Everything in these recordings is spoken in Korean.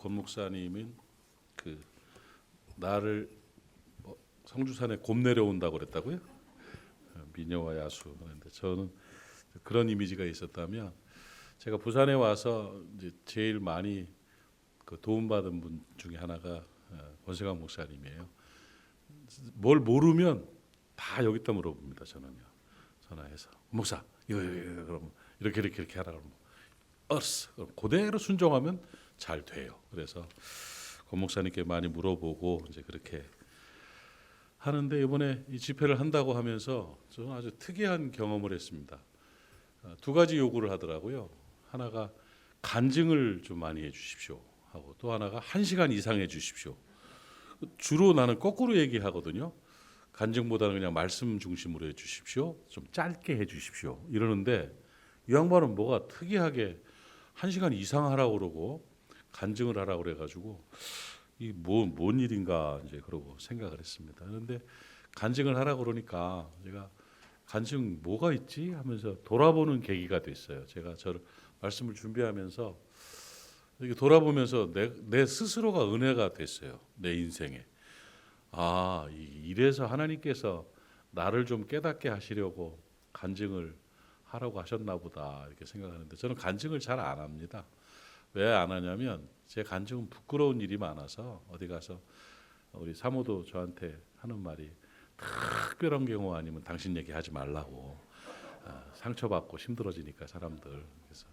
권 목사님은 그 나를 성주산에 곰 내려온다고 그랬다고요? 미녀와 야수. 그런데 저는 그런 이미지가 있었다면 제가 부산에 와서 이제 제일 많이 그 도움받은 분 중에 하나가 권세강 목사님이에요. 뭘 모르면 다 여기다 물어봅니다. 저는요. 전화해서 목사 이거 그럼 이렇게 하라 그러면 그럼 그대로 순종하면 잘 돼요. 그래서 권 목사님께 많이 물어보고 이제 그렇게 하는데 이번에 이 집회를 한다고 하면서 저는 아주 특이한 경험을 했습니다. 두 가지 요구를 하더라고요. 하나가 간증을 좀 많이 해주십시오 하고 또 하나가 1시간 이상 해주십시오. 주로 나는 거꾸로 얘기하거든요. 간증보다는 그냥 말씀 중심으로 해주십시오. 좀 짧게 해주십시오. 이러는데 이 양반은 뭐가 특이하게 1시간 이상 하라고 그러고 간증을 하라고 그래가지고 이 뭔 일인가 이제 그러고 생각을 했습니다. 그런데 간증을 하라고 그러니까 제가 간증 뭐가 있지 하면서 돌아보는 계기가 됐어요. 제가 저 말씀을 준비하면서 이렇게 돌아보면서 내 스스로가 은혜가 됐어요. 내 인생에. 이래서 하나님께서 나를 좀 깨닫게 하시려고 간증을 하라고 하셨나 보다 이렇게 생각하는데 저는 간증을 잘 안 합니다. 왜 안 하냐면 제 간증은 부끄러운 일이 많아서 어디 가서 우리 사모도 저한테 하는 말이 특별한 경우 아니면 당신 얘기하지 말라고. 상처받고 힘들어지니까 사람들. 그래서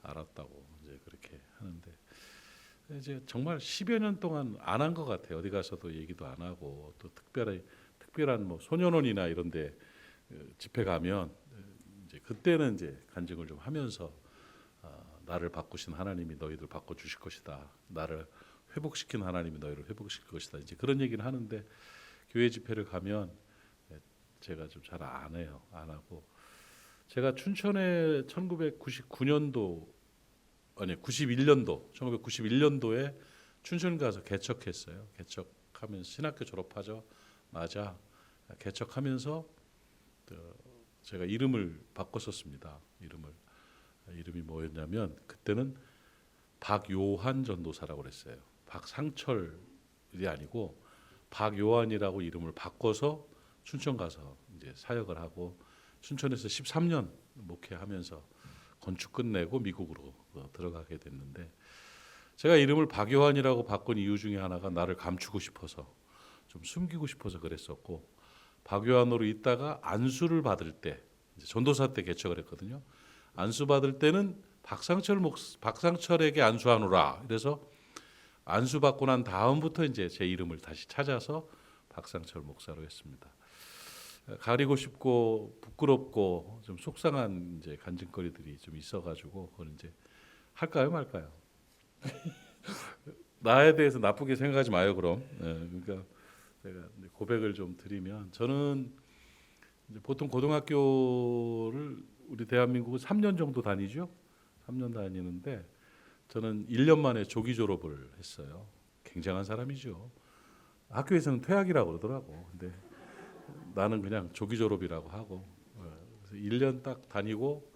알았다고 이제 그렇게 하는데 이제 정말 10여 년 동안 안 한 것 같아요. 어디 가서도 얘기도 안 하고 또 특별한 뭐 소년원이나 이런데 집회 가면 이제 그때는 이제 간증을 좀 하면서 나를 바꾸신 하나님이 너희들 바꿔 주실 것이다. 나를 회복시킨 하나님이 너희를 회복시킬 것이다. 이제 그런 얘기를 하는데 교회 집회를 가면 제가 좀 잘 안 해요. 안 하고 제가 춘천에 1991년도에 춘천 가서 개척했어요. 개척하면서 신학교 졸업하자마자 개척하면서 제가 이름을 바꿨었습니다. 이름이 뭐였냐면 그때는 박요한 전도사라고 그랬어요. 박상철이 아니고 박요한이라고 이름을 바꿔서 춘천 가서 이제 사역을 하고 춘천에서 13년 목회하면서 건축 끝내고 미국으로 들어가게 됐는데 제가 이름을 박요한이라고 바꾼 이유 중에 하나가 나를 감추고 싶어서 좀 숨기고 싶어서 그랬었고 박요한으로 있다가 안수를 받을 때 이제 전도사 때 개척을 했거든요. 안수 받을 때는 박상철에게 안수하노라. 그래서 안수 받고 난 다음부터 이제 제 이름을 다시 찾아서 박상철 목사로 했습니다. 가리고 싶고 부끄럽고 좀 속상한 이제 간증거리들이 좀 있어가지고 그걸 이제 할까요 말까요? 나에 대해서 나쁘게 생각하지 마요 그럼. 그러니까 제가 고백을 좀 드리면 저는 이제 보통 고등학교를 우리 대한민국은 3년 정도 다니죠. 3년 다니는데 저는 1년 만에 조기 졸업을 했어요. 굉장한 사람이죠. 학교에서는 퇴학이라고 그러더라고. 근데 나는 그냥 조기 졸업이라고 하고 그래서 1년 딱 다니고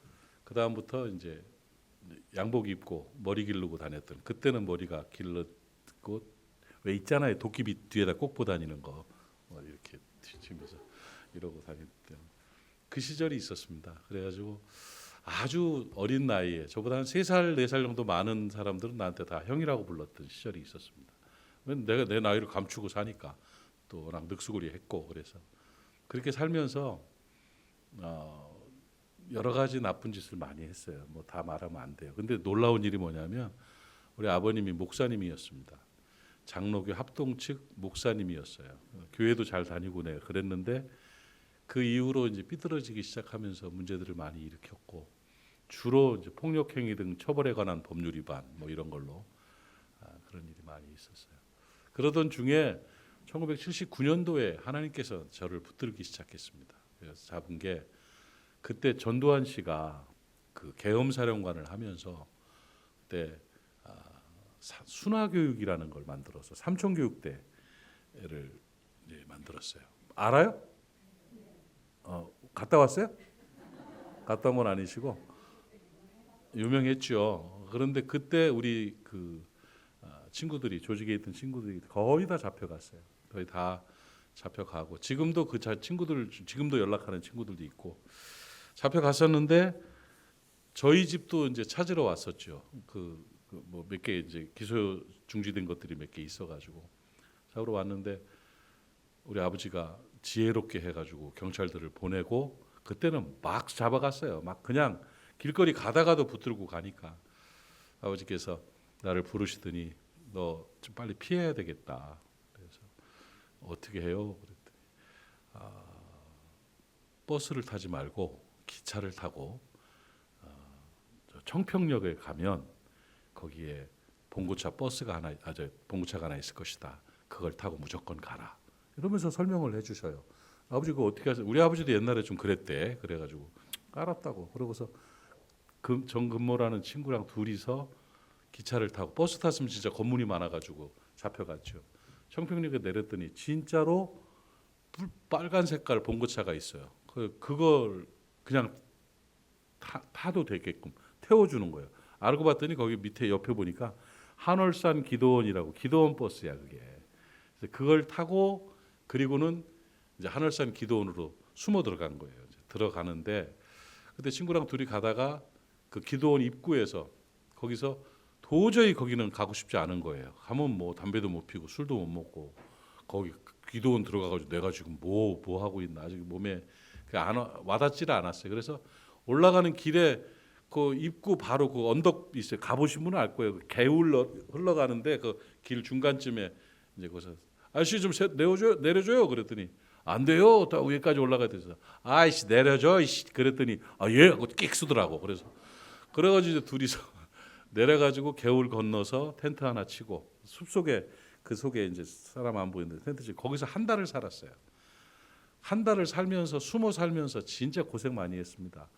그 다음부터 이제 양복 입고 머리 기르고 다녔던 그때는 머리가 길렀고 왜 있잖아요 도끼비 뒤에다 꽂고 다니는 거 이렇게 뒤치면서 이러고 다녔던 그 시절이 있었습니다. 그래가지고 아주 어린 나이에 저보다 한 3살 4살 정도 많은 사람들은 나한테 다 형이라고 불렀던 시절이 있었습니다. 내가 내 나이를 감추고 사니까 또 워낙 늑수구리 했고 그래서 그렇게 살면서 여러 가지 나쁜 짓을 많이 했어요. 뭐 다 말하면 안 돼요. 근데 놀라운 일이 뭐냐면 우리 아버님이 목사님이었습니다. 장로교 합동 측 목사님이었어요. 교회도 잘 다니고 내가 그랬는데 그 이후로 이제 삐뚤어지기 시작하면서 문제들을 많이 일으켰고 주로 이제 폭력 행위 등 처벌에 관한 법률 위반 뭐 이런 걸로 그런 일이 많이 있었어요. 그러던 중에 1979년도에 하나님께서 저를 붙들기 시작했습니다. 그래서 잡은 게 그때 전두환 씨가 그 계엄사령관을 하면서 그때 순화교육이라는 걸 만들어서 삼촌교육대를 이제 만들었어요. 알아요? 갔다 왔어요? 갔다 온 건 아니시고 유명했죠. 그런데 그때 우리 그 친구들이 조직에 있던 친구들이 거의 다 잡혀갔어요. 거의 다 잡혀가고 지금도 그 친구들 지금도 연락하는 친구들도 있고 잡혀갔었는데 저희 집도 이제 찾으러 왔었죠. 뭐 몇 개 이제 기소 중지된 것들이 몇 개 있어가지고 잡으러 왔는데 우리 아버지가 지혜롭게 해가지고 경찰들을 보내고 그때는 막 잡아갔어요. 막 그냥 길거리 가다가도 붙들고 가니까 아버지께서 나를 부르시더니 너 좀 빨리 피해야 되겠다. 그래서 어떻게 해요? 그랬더니 버스를 타지 말고 기차를 타고 저 청평역에 가면 거기에 봉고차가 하나 있을 것이다. 그걸 타고 무조건 가라. 이러면서 설명을 해주셔요. 아버지 그거 어떻게 하세요? 우리 아버지도 옛날에 좀 그랬대. 그래가지고 알았다고. 그러고서 정근모라는 친구랑 둘이서 기차를 타고 버스 탔으면 진짜 검문이 많아가지고 잡혀갔죠. 청평역에 내렸더니 진짜로 빨간 색깔 봉고차가 있어요. 그걸 그냥 타도 되게끔 태워주는 거예요. 알고 봤더니 거기 밑에 옆에 보니까 한월산 기도원이라고 기도원 버스야 그게. 그래서 그걸 타고 그리고는 이제 한월산 기도원으로 숨어 들어간 거예요. 들어가는데 그때 친구랑 둘이 가다가 그 기도원 입구에서 거기서 도저히 거기는 가고 싶지 않은 거예요. 가면 뭐 담배도 못 피고 술도 못 먹고 거기 기도원 들어가가지고 내가 지금 뭐 하고 있나 아직 몸에 와닿지를 않았어요. 그래서 올라가는 길에 그 입구 바로 그 언덕 있어요. 가보신 분은 알 거예요. 개울 흘러가는데 그 길 중간쯤에 이제 거기서 아저씨 좀 내려줘요. 그랬더니 안 돼요. 또 위에까지 올라가야 돼서 아이씨 내려줘. 그랬더니 예 하고 끽 쓰더라고. 그래가지고 이제 둘이서 내려가지고 개울 건너서 텐트 하나 치고 숲속에 그 속에 이제 사람 안 보이는데 텐트 치고 거기서 한 달을 살았어요. 한 달을 살면서 숨어 살면서 진짜 고생 많이 했습니다.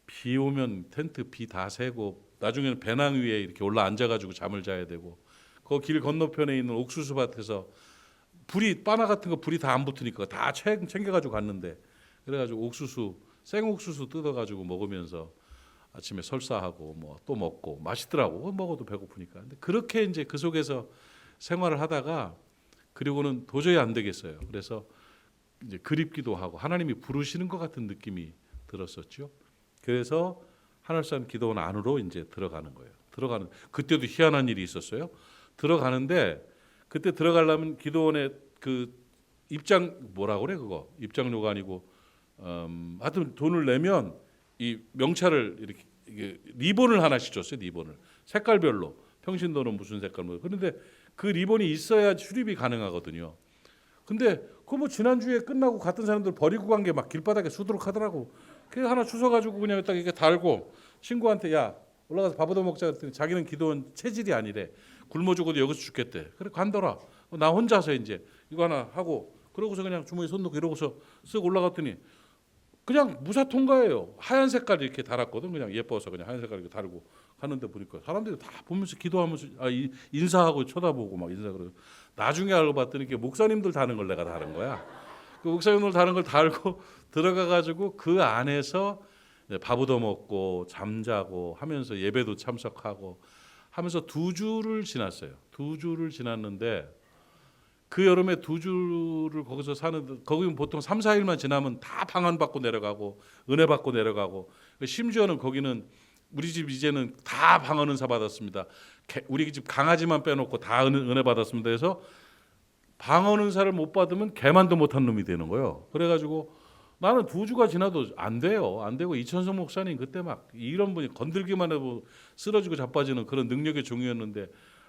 비 오면 텐트 비 다 새고 나중에는 배낭 위에 이렇게 올라 앉아가지고 잠을 자야 되고 그 길 건너편에 있는 옥수수 밭에서 바나 같은 거 불이 다 안 붙으니까 다 챙겨가지고 갔는데 그래가지고 생옥수수 뜯어가지고 먹으면서 아침에 설사하고 뭐 또 먹고 맛있더라고. 먹어도 배고프니까. 근데 그렇게 이제 그 속에서 생활을 하다가 그리고는 도저히 안 되겠어요. 그래서 이제 그립기도 하고 하나님이 부르시는 것 같은 느낌이 들었었죠. 그래서 한월산 기도원 안으로 이제 들어가는 거예요. 그때도 희한한 일이 있었어요. 들어가는데 그때 들어가려면 기도원에 그 뭐라 그래 그거 입장료가 아니고 하여튼 돈을 내면 이 명찰을 이게 리본을 하나씩 줬어요. 리본을 색깔별로 평신도는 무슨 색깔 뭐 그런데 그 리본이 있어야 출입이 가능하거든요. 근데 그 뭐 지난주에 끝나고 갔던 사람들 버리고 간 게 막 길바닥에 수두룩하더라고. 그래서 하나 주워가지고 그냥 딱 이렇게 달고 친구한테 야 올라가서 밥 얻어 먹자 그랬더니 자기는 기도원 체질이 아니래. 굶어 죽어도 여기서 죽겠대. 그래 간더라. 나 혼자서 이제 이거 하나 하고 그러고서 그냥 주머니에 손 넣고 이러고서 쓱 올라갔더니 그냥 무사 통과예요. 하얀 색깔 이렇게 달았거든. 그냥 예뻐서 그냥 하얀 색깔 이렇게 달고 가는데 보니까 사람들이 다 보면서 기도하면서 인사하고 쳐다보고 막 인사그러고 나중에 알고 봤더니 이게 목사님들 다는 걸 내가 다른 거야. 그 목사님들 다는 걸 달고 들어가 가지고 그 안에서 밥 얻어 먹고 잠자고 하면서 예배도 참석하고 하면서 2주를 지났어요. 2주를 지났는데 그 여름에 2주를 거기서 사는데 거기는 보통 3, 4일만 지나면 다 방한 받고 내려가고 은혜 받고 내려가고 심지어는 거기는 우리 집 이제는 다 방언 은사 받았습니다. 우리 집 강아지만 빼놓고 다 은혜 받았습니다. 해서 방언 은사를 못 받으면 개만도 못한 놈이 되는 거예요. 그래가지고 나는 2주가 지나도 안 돼요. 안 되고 이천성 목사님 그때 막 이런 분이 건들기만 해도 쓰러지고 자빠지는 그런 능력의 종이었는데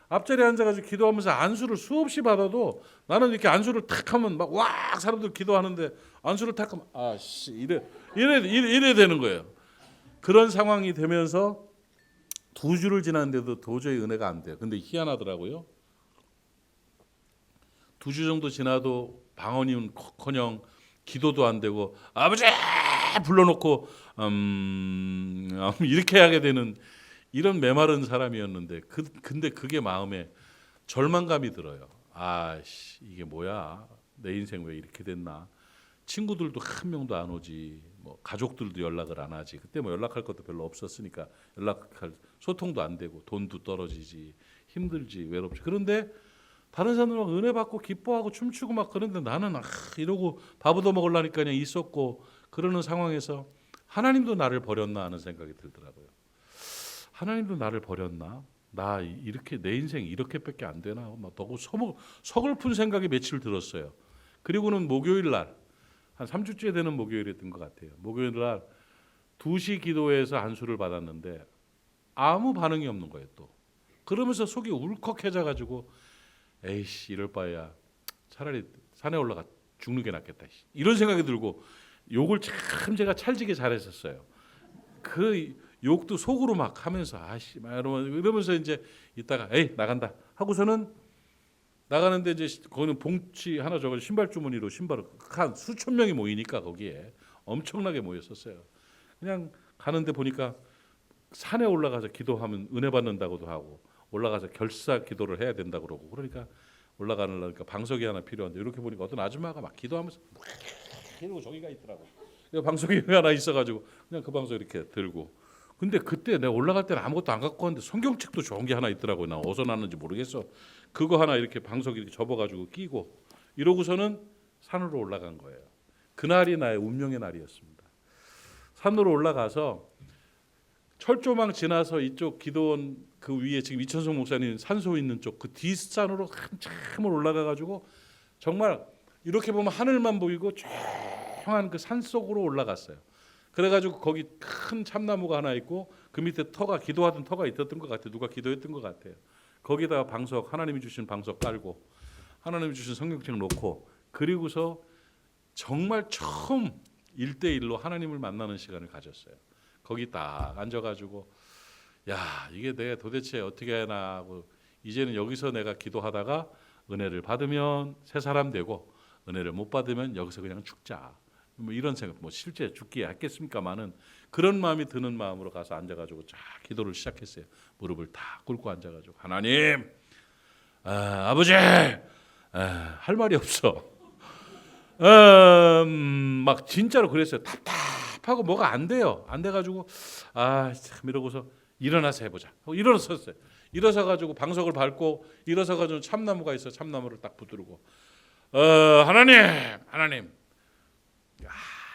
앞자리에 앉아가지고 기도하면서 안수를 수없이 받아도 나는 이렇게 안수를 탁 하면 막 와 사람들 기도하는데 안수를 탁 하면 아씨 이래 되는 거예요. 그런 상황이 되면서 2주를 지났는데도 도저히 은혜가 안 돼요. 근데 희한하더라고요. 2주 정도 지나도 방언이커녕 기도도 안 되고 아버지 불러놓고 이렇게 하게 되는 이런 메마른 사람이었는데 근데 그게 마음에 절망감이 들어요. 아씨 이게 뭐야 내 인생 왜 이렇게 됐나. 친구들도 한 명도 안 오지 뭐 가족들도 연락을 안 하지. 그때 뭐 연락할 것도 별로 없었으니까 연락할 소통도 안 되고 돈도 떨어지지 힘들지 외롭지. 그런데 다른 사람들 막 은혜 받고 기뻐하고 춤추고 막 그런데 나는 이러고 밥 얻어 먹으려니까 그냥 있었고 그러는 상황에서 하나님도 나를 버렸나 하는 생각이 들더라고요. 하나님도 나를 버렸나? 나 이렇게 내 인생 이렇게밖에 안 되나? 막 너무 서글픈 생각이 며칠 들었어요. 그리고는 목요일 날 한 3주째 되는 목요일이었던 것 같아요. 목요일 날 2시 기도회에서 안수를 받았는데 아무 반응이 없는 거예요. 또 그러면서 속이 울컥해져 가지고 에이씨 이럴 바에야 차라리 산에 올라가 죽는 게 낫겠다 이런 생각이 들고 욕을 참 제가 찰지게 잘했었어요. 그 욕도 속으로 막 하면서 아씨 막 이러면서 이제 이따가 에이 나간다 하고서는 나가는데 이제 거기는 봉치 하나 줘가지고 신발 주머니로 신발을 한 수천 명이 모이니까 거기에 엄청나게 모였었어요. 그냥 가는데 보니까 산에 올라가서 기도하면 은혜 받는다고도 하고 올라가서 결사 기도를 해야 된다 그러고 그러니까 올라가려니까 방석이 하나 필요한데 이렇게 보니까 어떤 아줌마가 막 기도하면서 이러고 저기가 있더라고. 방석이 하나 있어가지고 그냥 그 방석 이렇게 들고. 근데 그때 내가 올라갈 때는 아무것도 안 갖고 왔는데 성경책도 좋은 게 하나 있더라고요. 나 어디서 났는지 모르겠어. 그거 하나 이렇게 방석에 이렇게 접어가지고 끼고 이러고서는 산으로 올라간 거예요. 그날이 나의 운명의 날이었습니다. 산으로 올라가서 철조망 지나서 이쪽 기도원 그 위에 지금 이천성 목사님 산소 있는 쪽 그 뒷산으로 한참을 올라가가지고 정말 이렇게 보면 하늘만 보이고 조용한 그 산 속으로 올라갔어요. 그래가지고 거기 큰 참나무가 하나 있고 그 밑에 터가 기도하던 터가 있었던 것 같아요. 누가 기도했던 것 같아요. 거기다가 방석 하나님이 주신 방석 깔고 하나님이 주신 성경책 놓고 그리고서 정말 처음 1대1로 하나님을 만나는 시간을 가졌어요. 거기 딱 앉아가지고 야 이게 내가 도대체 어떻게 해나 하고 이제는 여기서 내가 기도하다가 은혜를 받으면 새 사람 되고 은혜를 못 받으면 여기서 그냥 죽자. 뭐 이런 생각, 뭐 실제 죽기에 했겠습니까마는 그런 마음이 드는 마음으로 가서 앉아가지고 쫙 기도를 시작했어요. 무릎을 딱 꿇고 앉아가지고 하나님, 아버지, 할 말이 없어. 막 진짜로 그랬어요. 답답하고 뭐가 안 돼요. 안 돼가지고 참 이러고서 일어나서 해보자. 일어섰어요. 일어서가지고 방석을 밟고 일어서가지고 참나무가 있어. 참나무를 딱 붙들고 하나님.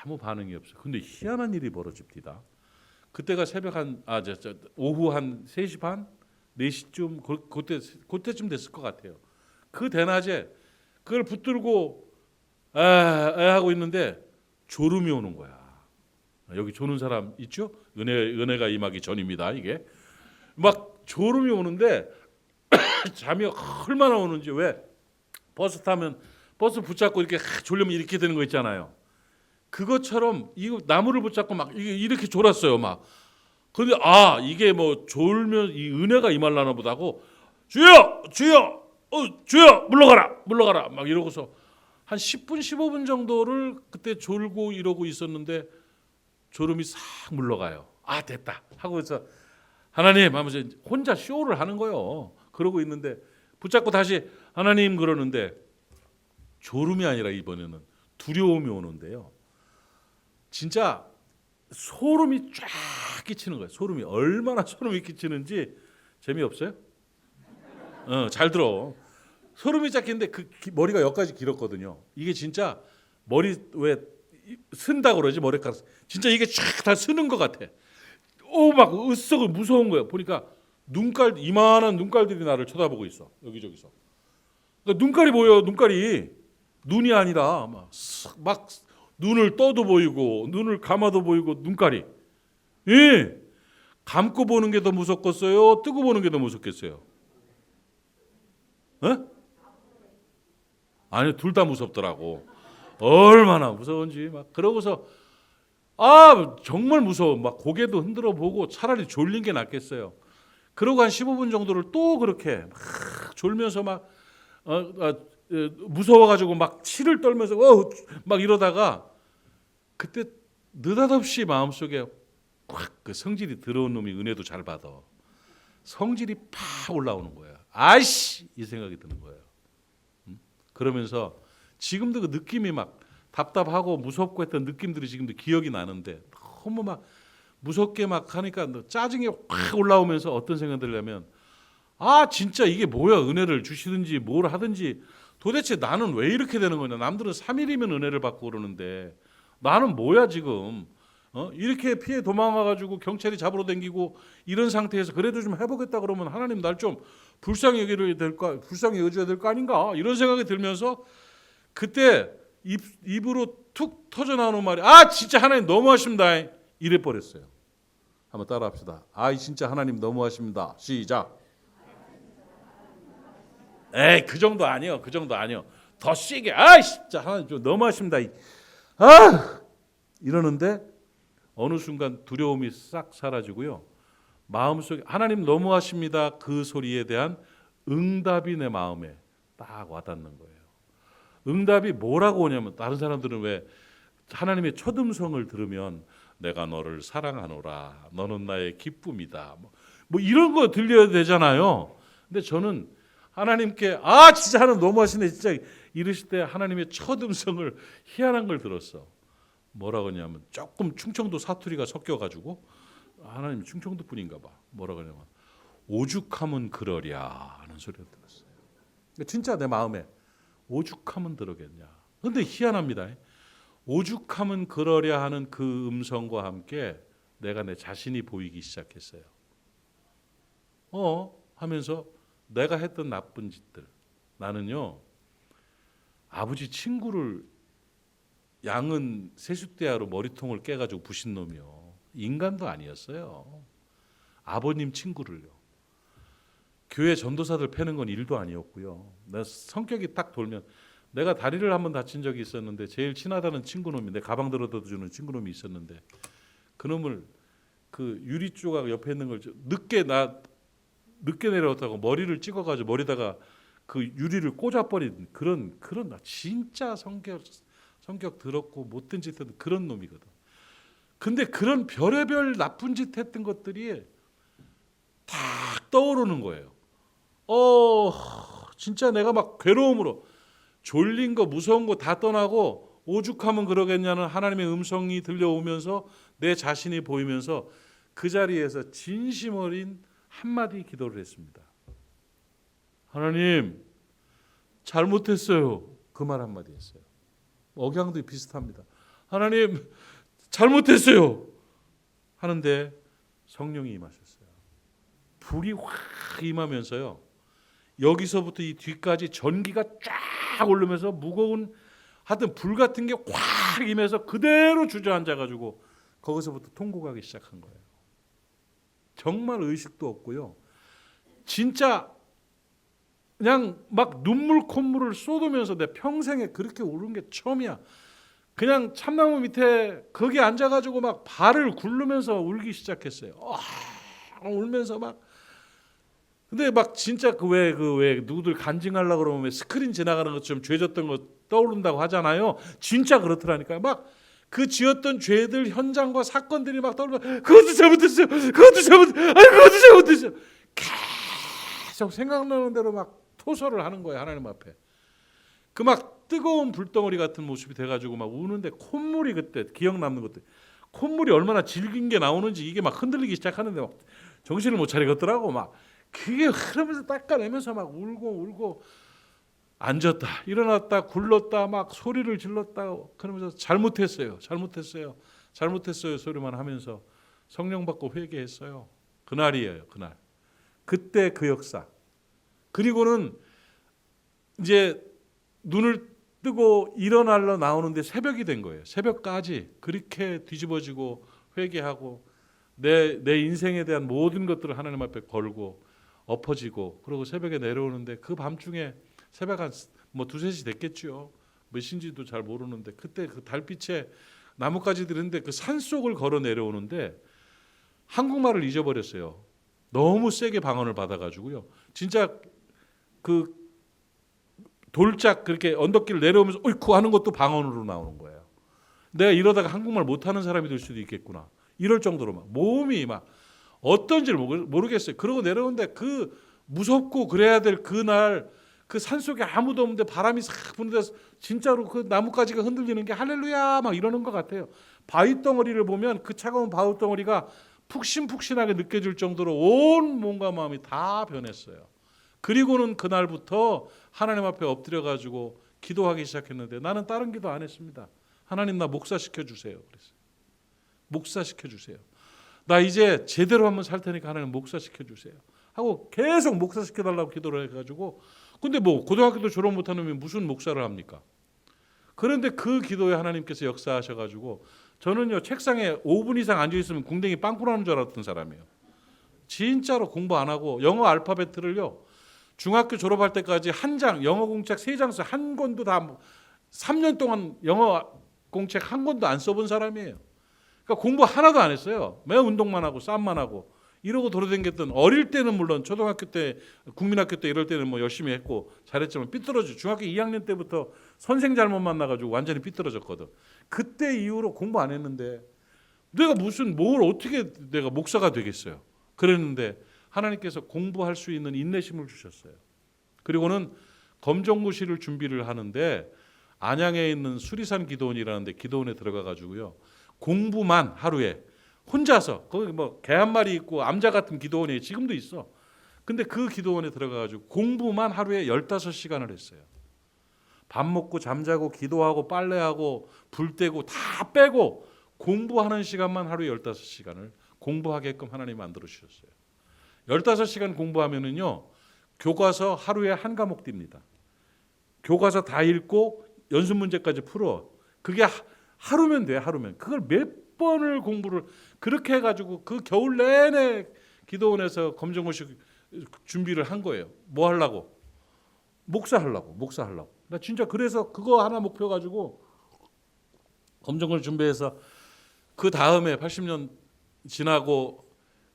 아무 반응이 없어요. 근데 희한한 일이 벌어집니다. 그때가 새벽 오후 한 3시 반, 4시쯤 그때쯤 됐을 것 같아요. 그 대낮에 그걸 붙들고 하고 있는데 졸음이 오는 거야. 여기 조는 사람 있죠? 은혜가 임하기 전입니다. 이게 막 졸음이 오는데 잠이 얼마나 오는지 왜 버스 타면 버스 붙잡고 이렇게 졸려면 이렇게 되는 거 있잖아요. 그것처럼 이거 나무를 붙잡고 막 이렇게 졸았어요. 막 그런데 이게 뭐 졸면 이 은혜가 임하려나 보다고 주여 물러가라 막 이러고서 한 10분 15분 정도를 그때 졸고 이러고 있었는데 졸음이 싹 물러가요. 됐다 하고서 하나님 하면서 혼자 쇼를 하는 거예요. 그러고 있는데 붙잡고 다시 하나님 그러는데 졸음이 아니라 이번에는 두려움이 오는데요. 진짜 소름이 쫙 끼치는 거예요. 소름이 얼마나 소름이 끼치는지 재미없어요? 잘 들어. 소름이 쫙 끼는데 그 머리가 여기까지 길었거든요. 이게 진짜 머리 왜 쓴다 그러지 머리카락. 진짜 이게 쫙 다 쓰는 것 같아. 막 으쓱 무서운 거예요. 보니까 이만한 눈깔들이 나를 쳐다보고 있어. 여기저기서. 그러니까 눈깔이 보여. 눈이 아니라 막 눈을 떠도 보이고 눈을 감아도 보이고 눈깔이. 예. 감고 보는 게 더 무섭겠어요? 뜨고 보는 게 더 무섭겠어요? 아니 둘 다 무섭더라고. 얼마나 무서운지 막 그러고서 정말 무서워. 막 고개도 흔들어 보고 차라리 졸린 게 낫겠어요. 그러고 한 15분 정도를 또 그렇게 막 졸면서 막 무서워가지고 막 치를 떨면서 막 이러다가 그때 느닷없이 마음속에 확 그 성질이 들어온 놈이 은혜도 잘 받아. 성질이 팍 올라오는 거야. 아이씨 이 생각이 드는 거예요. 그러면서 지금도 그 느낌이 막 답답하고 무섭고 했던 느낌들이 지금도 기억이 나는데 너무 막 무섭게 막 하니까 짜증이 확 올라오면서 어떤 생각이 들냐면 아 진짜 이게 뭐야, 은혜를 주시든지 뭘 하든지 도대체 나는 왜 이렇게 되는 거냐. 남들은 3일이면 은혜를 받고 그러는데 나는 뭐야 지금. 이렇게 피해 도망가가지고 경찰이 잡으러 댕기고 이런 상태에서 그래도 좀 해보겠다 그러면 하나님 날 좀 불쌍히 여겨야 될까, 불쌍히 여겨야 될 거 아닌가, 이런 생각이 들면서 그때 입으로 툭 터져 나오는 말이 아 진짜 하나님 너무하십니다 이래 버렸어요. 한번 따라합시다. 아 진짜 하나님 너무하십니다. 시작. 에이 그 정도 아니요, 그 정도 아니요. 더 세게 아 진짜 하나님 좀 너무하십니다. 아 이러는데 어느 순간 두려움이 싹 사라지고요. 마음속에 하나님 너무하십니다 그 소리에 대한 응답이 내 마음에 딱 와닿는 거예요. 응답이 뭐라고 오냐면 다른 사람들은 왜 하나님의 첫 음성을 들으면 내가 너를 사랑하노라, 너는 나의 기쁨이다, 뭐 이런 거 들려야 되잖아요. 근데 저는 하나님께 아 진짜 하나님 너무하시네 진짜 이러실 때 하나님의 첫 음성을 희한한 걸 들었어. 뭐라고 하냐면 조금 충청도 사투리가 섞여가지고 하나님 충청도 분인가 봐. 뭐라고 하냐면 오죽하면 그러랴 하는 소리를 들었어요. 진짜 내 마음에 오죽하면 그러겠냐. 근데 희한합니다. 오죽하면 그러랴 하는 그 음성과 함께 내가 내 자신이 보이기 시작했어요. 하면서 내가 했던 나쁜 짓들. 나는요 아버지 친구를 양은 세숫대야로 머리통을 깨가지고 부신 놈이요. 인간도 아니었어요. 아버님 친구를요. 교회 전도사들 패는 건 일도 아니었고요. 내 성격이 딱 돌면 내가 다리를 한번 다친 적이 있었는데 제일 친하다는 친구놈이 내 가방 들어다 주는 친구놈이 있었는데 그놈을 그 유리 조각 옆에 있는 걸 늦게 내려왔다고 머리를 찍어가지고 머리다가 그 유리를 꽂아버린 그런 나 진짜 성격 더럽고 못된 짓 했던 그런 놈이거든. 근데 그런 별의별 나쁜 짓 했던 것들이 딱 떠오르는 거예요. 진짜 내가 막 괴로움으로 졸린 거 무서운 거 다 떠나고 오죽하면 그러겠냐는 하나님의 음성이 들려오면서 내 자신이 보이면서 그 자리에서 진심 어린 한마디 기도를 했습니다. 하나님 잘못했어요. 그 말 한마디 했어요. 억양도 비슷합니다. 하나님 잘못했어요 하는데 성령이 임하셨어요. 불이 확 임하면서요. 여기서부터 이 뒤까지 전기가 쫙 오르면서 무거운 하여튼 불 같은 게 확 임해서 그대로 주저앉아가지고 거기서부터 통곡하기 시작한 거예요. 정말 의식도 없고요. 진짜 그냥 막 눈물 콧물을 쏟으면서 내 평생에 그렇게 울은 게 처음이야. 그냥 참나무 밑에 거기 앉아가지고 막 발을 굴르면서 울기 시작했어요. 울면서 막 근데 막 진짜 왜 누구들 간증하려고 그러면 스크린 지나가는 것처럼 죄 졌던 거 떠오른다고 하잖아요. 진짜 그렇더라니까요. 막 그 지었던 죄들 현장과 사건들이 막 떠오르면 그것도 잘못했어요. 그것도 잘못했어요. 계속 생각나는 대로 막 토설을 하는 거예요. 하나님 앞에. 그 막 뜨거운 불덩어리 같은 모습이 돼가지고 막 우는데 콧물이 그때 기억 남는 것들. 콧물이 얼마나 질긴 게 나오는지 이게 막 흔들리기 시작하는데 막 정신을 못 차리겠더라고. 막 그게 흐르면서 닦아내면서 막 울고 앉았다 일어났다 굴렀다 막 소리를 질렀다 그러면서 잘못했어요 소리만 하면서 성령 받고 회개했어요. 그날이에요. 그날 그때 그 역사. 그리고는 이제 눈을 뜨고 일어나려 나오는데 새벽이 된 거예요. 새벽까지 그렇게 뒤집어지고 회개하고 내 인생에 대한 모든 것들을 하나님 앞에 걸고 엎어지고 그러고 새벽에 내려오는데 그 밤중에 새벽 한 뭐 2-3시 됐겠죠. 몇 시인지도 잘 모르는데 그때 그 달빛에 나뭇가지들 있는데 그 산속을 걸어 내려오는데 한국말을 잊어버렸어요. 너무 세게 방언을 받아가지고요. 진짜 그 돌짝 그렇게 언덕길 내려오면서 어이쿠 하는 것도 방언으로 나오는 거예요. 내가 이러다가 한국말 못하는 사람이 될 수도 있겠구나. 이럴 정도로 막 몸이 막 어떤지를 모르겠어요. 그러고 내려오는데 그 무섭고 그래야 될 그날 그 산속에 아무도 없는데 바람이 싹 부는 데서 진짜로 그 나뭇가지가 흔들리는 게 할렐루야 막 이러는 것 같아요. 바위덩어리를 보면 그 차가운 바위덩어리가 푹신푹신하게 느껴질 정도로 온 몸과 마음이 다 변했어요. 그리고는 그날부터 하나님 앞에 엎드려 가지고 기도하기 시작했는데 나는 다른 기도 안 했습니다. 하나님 나 목사시켜 주세요. 그랬어요. 목사시켜 주세요. 나 이제 제대로 한번 살 테니까 하나님 목사시켜 주세요. 하고 계속 목사시켜 달라고 기도를 해가지고 근데 뭐 고등학교도 졸업 못하는 놈이 무슨 목사를 합니까? 그런데 그 기도에 하나님께서 역사하셔가지고 저는요 책상에 5분 이상 앉아있으면 궁뎅이 빵꾸 나는 줄 알았던 사람이에요. 진짜로 공부 안 하고 영어 알파벳을요 중학교 졸업할 때까지 한 장 영어 공책 3장 써 한 권도 다 3년 동안 영어 공책 한 권도 안 써본 사람이에요. 그러니까 공부 하나도 안 했어요. 매일 운동만 하고 싸움만 하고 이러고 돌아다녔던 어릴 때는 물론 초등학교 때 국민학교 때 이럴 때는 뭐 열심히 했고 잘했지만 삐뚤어져 중학교 2학년 때부터 선생 잘못 만나가지고 완전히 삐뚤어졌거든. 그때 이후로 공부 안 했는데 내가 무슨 뭘 어떻게 내가 목사가 되겠어요. 그랬는데 하나님께서 공부할 수 있는 인내심을 주셨어요. 그리고는 검정고시를 준비를 하는데 안양에 있는 수리산 기도원이라는 데 기도원에 들어가 가지고요. 공부만 하루에 혼자서 거기 뭐 개 한 마리 있고 암자 같은 기도원이 지금도 있어. 근데 그 기도원에 들어가 가지고 공부만 하루에 15시간을 했어요. 밥 먹고 잠자고 기도하고 빨래하고 불 떼고 다 빼고 공부하는 시간만 하루에 15시간을 공부하게끔 하나님 만들어 주셨어요. 15시간 공부하면은요. 교과서 하루에 한 과목 띱니다. 교과서 다 읽고 연습 문제까지 풀어. 그게 하루면 돼. 하루면. 그걸 몇 번을 공부를 그렇게 해가지고 그 겨울 내내 기도원에서 검정고시 준비를 한 거예요. 뭐 하려고? 목사하려고. 나 진짜 그래서 그거 하나 목표 가지고 검정고시 준비해서 그 다음에 80년 지나고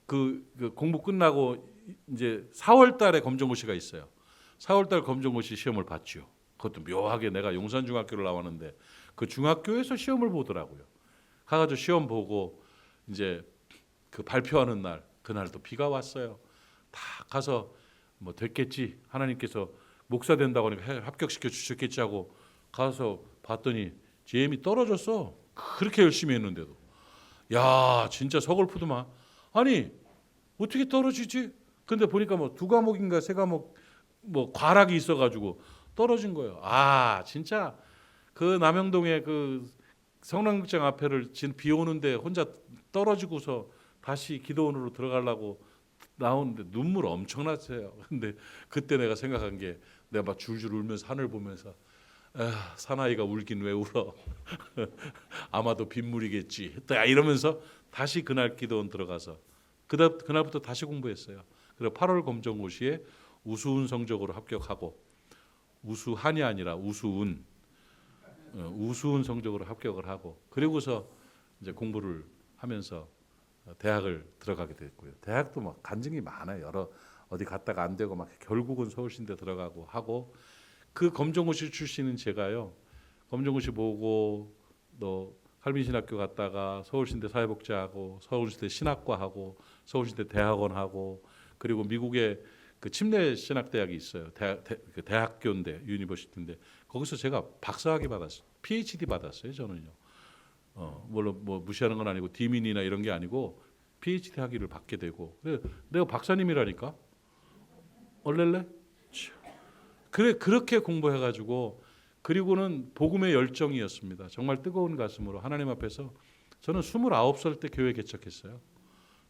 그 공부 끝나고 이제 4월 달에 검정고시가 있어요. 4월 달 검정고시 시험을 봤죠. 그것도 묘하게 내가 용산중학교를 나왔는데 그 중학교에서 시험을 보더라고요. 가가지고 시험 보고 이제 그 발표하는 날 그날도 비가 왔어요. 다 가서 뭐 됐겠지 하나님께서 목사 된다고 하니까 합격시켜 주셨겠지 하고 가서 봤더니 JM이 떨어졌어. 그렇게 열심히 했는데도 야 진짜 서글프더만. 아니 어떻게 떨어지지? 근데 보니까 뭐 2과목인가 3과목 뭐 과락이 있어가지고 떨어진 거예요. 아 진짜 그 남영동의 그 성남극장 앞에를 비 오는데 혼자 떨어지고서 다시 기도원으로 들어가려고 나오는데 눈물 엄청 났어요. 근데 그때 내가 생각한 게 내가 막 줄줄 울면서 하늘 보면서 사나이가 울긴 왜 울어? 아마도 빗물이겠지. 이러면서 다시 그날 기도원 들어가서 그날부터 다시 공부했어요. 그리고 8월 검정고시에 우수운 성적으로 합격하고 우수한이 아니라 우수운 성적으로 합격을 하고 그리고서 이제 공부를 하면서 대학을 들어가게 됐고요. 대학도 막 간증이 많아요. 여러 어디 갔다가 안 되고 막 결국은 서울신대 들어가고 하고 그 검정고시 출신은 제가요. 검정고시 보고 또 할빈신학교 갔다가 서울신대 사회복지하고 서울신대 신학과하고 서울신대 대학원하고 그리고 미국에 그 침례 신학대학이 있어요. 대학교인데 유니버시티인데 거기서 제가 박사학위 받았어요. PhD 받았어요. 저는요. 물론 뭐 무시하는 건 아니고 디민이나 이런 게 아니고 PhD 학위를 받게 되고 그래 내가 박사님이라니까 얼렐레 그래 그렇게 공부해가지고 그리고는 복음의 열정이었습니다. 정말 뜨거운 가슴으로 하나님 앞에서 저는 29살 때 교회 개척했어요.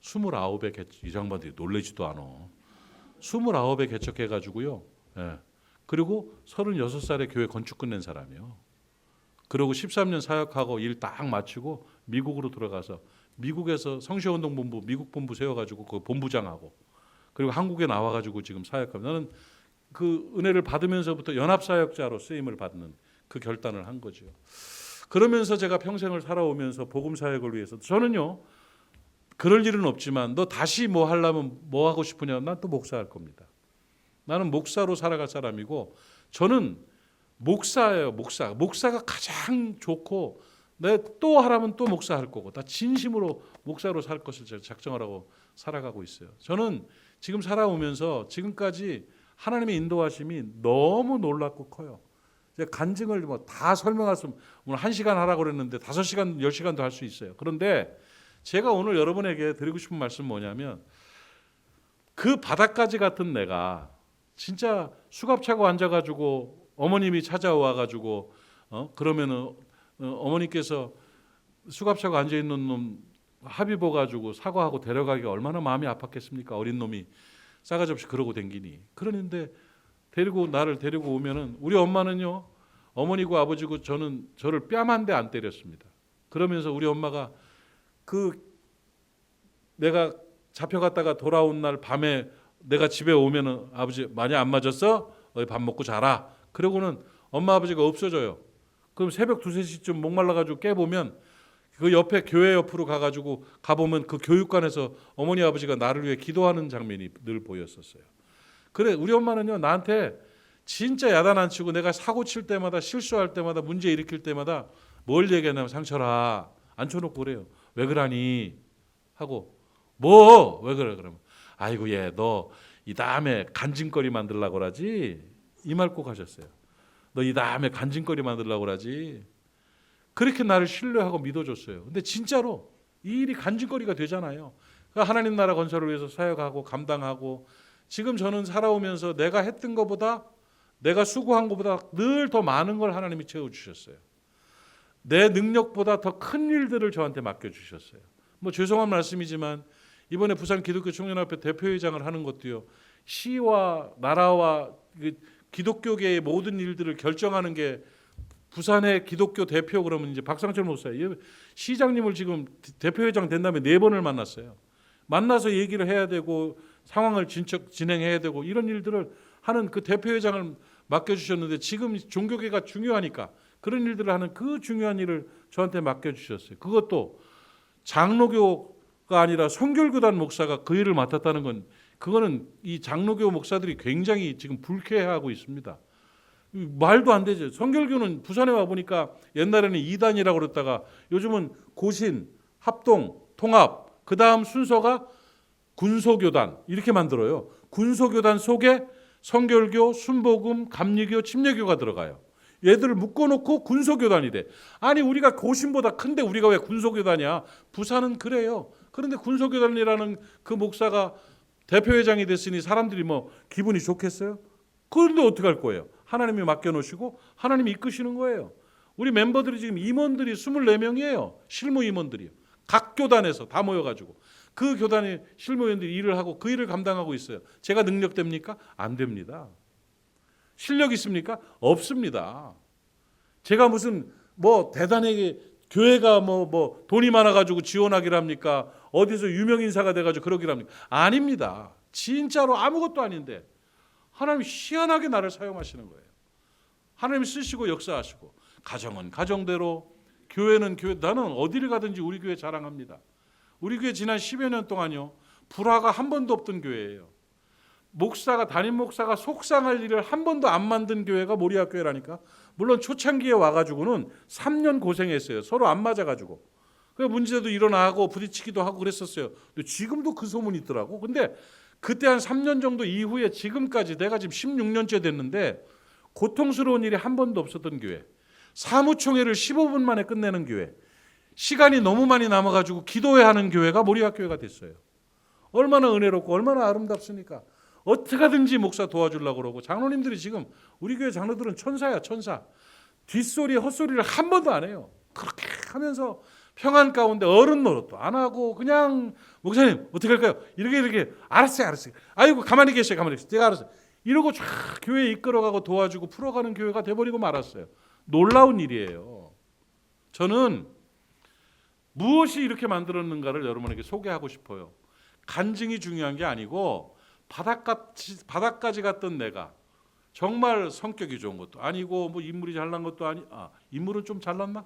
29에 이 장반들이 놀래지도 않아. 29에 개척해가지고요. 예. 그리고 36살에 교회 건축 끝낸 사람이요. 그리고 13년 사역하고 일 딱 마치고 미국으로 들어가서 미국에서 성시운동본부 미국 본부 세워가지고 그 본부장하고 그리고 한국에 나와가지고 지금 사역하면 나는 그 은혜를 받으면서부터 연합사역자로 쓰임을 받는 그 결단을 한 거죠. 그러면서 제가 평생을 살아오면서 복음사역을 위해서 저는요. 그럴 일은 없지만 너 다시 뭐 하려면 뭐 하고 싶으냐? 난 또 목사할 겁니다. 나는 목사로 살아갈 사람이고 저는 목사예요. 목사가 가장 좋고 내 또 하라면 또 목사할 거고 나 진심으로 목사로 살 것을 제가 작정하라고 살아가고 있어요. 저는 지금 살아오면서 지금까지 하나님의 인도하심이 너무 놀랍고 커요. 제가 간증을 뭐 다 설명할 수 오늘 1시간 하라고 그랬는데 5시간 10시간도 할 수 있어요. 그런데 제가 오늘 여러분에게 드리고 싶은 말씀 뭐냐면 그 바닥까지 같은 내가 진짜 수갑 차고 앉아가지고 어머님이 찾아와가지고 그러면은 어머니께서 수갑 차고 앉아 있는 놈 합의 봐가지고 사과하고 데려가기가 얼마나 마음이 아팠겠습니까? 어린 놈이 싸가지 없이 그러고 댕기니. 그러는데 나를 데리고 오면은 우리 엄마는요 어머니고 아버지고 저를 뺨 한 대 안 때렸습니다. 그러면서 우리 엄마가 내가 잡혀갔다가 돌아온 날 밤에 내가 집에 오면은 아버지 많이 안 맞았어? 밥 먹고 자라. 그러고는 엄마 아버지가 없어져요. 그럼 새벽 2, 3시쯤 목말라가지고 깨보면 그 옆에 교회 옆으로 가보면 그 교육관에서 어머니 아버지가 나를 위해 기도하는 장면이 늘 보였었어요. 그래 우리 엄마는요 나한테 진짜 야단 안 치고 내가 사고 칠 때마다 실수할 때마다 문제 일으킬 때마다 뭘 얘기하냐면 상철아 앉혀놓고 그래요. 왜 그러니? 하고 왜 그래 그러면 아이고 얘 너 이 다음에 간증거리 만들려고 그러지? 이 말 꼭 하셨어요. 너 이 다음에 간증거리 만들려고 그러지? 그렇게 나를 신뢰하고 믿어줬어요. 근데 진짜로 이 일이 간증거리가 되잖아요. 그러니까 하나님 나라 건설을 위해서 사역하고 감당하고 지금 저는 살아오면서 내가 했던 것보다 내가 수고한 것보다 늘 더 많은 걸 하나님이 채워주셨어요. 내 능력보다 더 큰 일들을 저한테 맡겨주셨어요. 뭐 죄송한 말씀이지만 이번에 부산 기독교 청년협회 대표회장을 하는 것도요. 시와 나라와 기독교계의 모든 일들을 결정하는 게 부산의 기독교 대표 그러면 이제 박상철 목사예요. 시장님을 지금 대표회장 된 다음에 4번을 만났어요. 만나서 얘기를 해야 되고 상황을 진행해야 되고 이런 일들을 하는 그 대표회장을 맡겨주셨는데 지금 종교계가 중요하니까 그런 일들을 하는 그 중요한 일을 저한테 맡겨주셨어요. 그것도 장로교가 아니라 성결교단 목사가 그 일을 맡았다는 건 그거는 이 장로교 목사들이 굉장히 지금 불쾌해하고 있습니다. 말도 안 되죠. 성결교는 부산에 와 보니까 옛날에는 2단이라고 그랬다가 요즘은 고신, 합동, 통합, 그 다음 순서가 군소교단 이렇게 만들어요. 군소교단 속에 성결교, 순복음, 감리교, 침례교가 들어가요. 얘들을 묶어놓고 군소교단이 돼. 아니 우리가 고신보다 큰데 우리가 왜 군소교단이야? 부산은 그래요. 그런데 군소교단이라는 그 목사가 대표회장이 됐으니 사람들이 뭐 기분이 좋겠어요? 그런데 어떻게 할 거예요? 하나님이 맡겨놓으시고 하나님이 이끄시는 거예요. 우리 멤버들이 지금 임원들이 24명이에요. 실무 임원들이요. 각 교단에서 다 모여가지고 그 교단의 실무위원들이 일을 하고 그 일을 감당하고 있어요. 제가 능력됩니까? 안 됩니다. 실력 있습니까? 없습니다. 제가 무슨 뭐 대단하게 교회가 뭐 돈이 많아가지고 지원하기를 합니까? 어디서 유명 인사가 돼가지고 그러기를 합니까? 아닙니다. 진짜로 아무것도 아닌데 하나님이 희한하게 나를 사용하시는 거예요. 하나님이 쓰시고 역사하시고 가정은 가정대로 교회는 교회. 나는 어디를 가든지 우리 교회 자랑합니다. 우리 교회 지난 10여 년 동안요 불화가 한 번도 없던 교회예요. 담임 목사가 속상할 일을 한 번도 안 만든 교회가 모리아교회라니까. 물론 초창기에 와가지고는 3년 고생했어요. 서로 안 맞아가지고. 그 문제도 일어나고 부딪히기도 하고 그랬었어요. 근데 지금도 그 소문이 있더라고. 근데 그때 한 3년 정도 이후에 지금까지 내가 지금 16년째 됐는데 고통스러운 일이 한 번도 없었던 교회. 사무총회를 15분 만에 끝내는 교회. 시간이 너무 많이 남아가지고 기도해야 하는 교회가 모리아교회가 됐어요. 얼마나 은혜롭고 얼마나 아름답습니까? 어떻게든지 목사 도와주려고 그러고 장로님들이 지금 우리 교회 장로들은 천사야 천사. 뒷소리 헛소리를 한 번도 안 해요. 그렇게 하면서 평안 가운데 어른 노릇도 안 하고 그냥 목사님 어떻게 할까요? 이렇게 알았어요. 아이고 가만히 계세요. 제가 알았어요. 이러고 쫙 교회 이끌어가고 도와주고 풀어가는 교회가 돼버리고 말았어요. 놀라운 일이에요. 저는 무엇이 이렇게 만들었는가를 여러분에게 소개하고 싶어요. 간증이 중요한 게 아니고 바닥까지 갔던 내가 정말 성격이 좋은 것도 아니고 뭐 인물이 잘난 것도 인물은 좀 잘났나?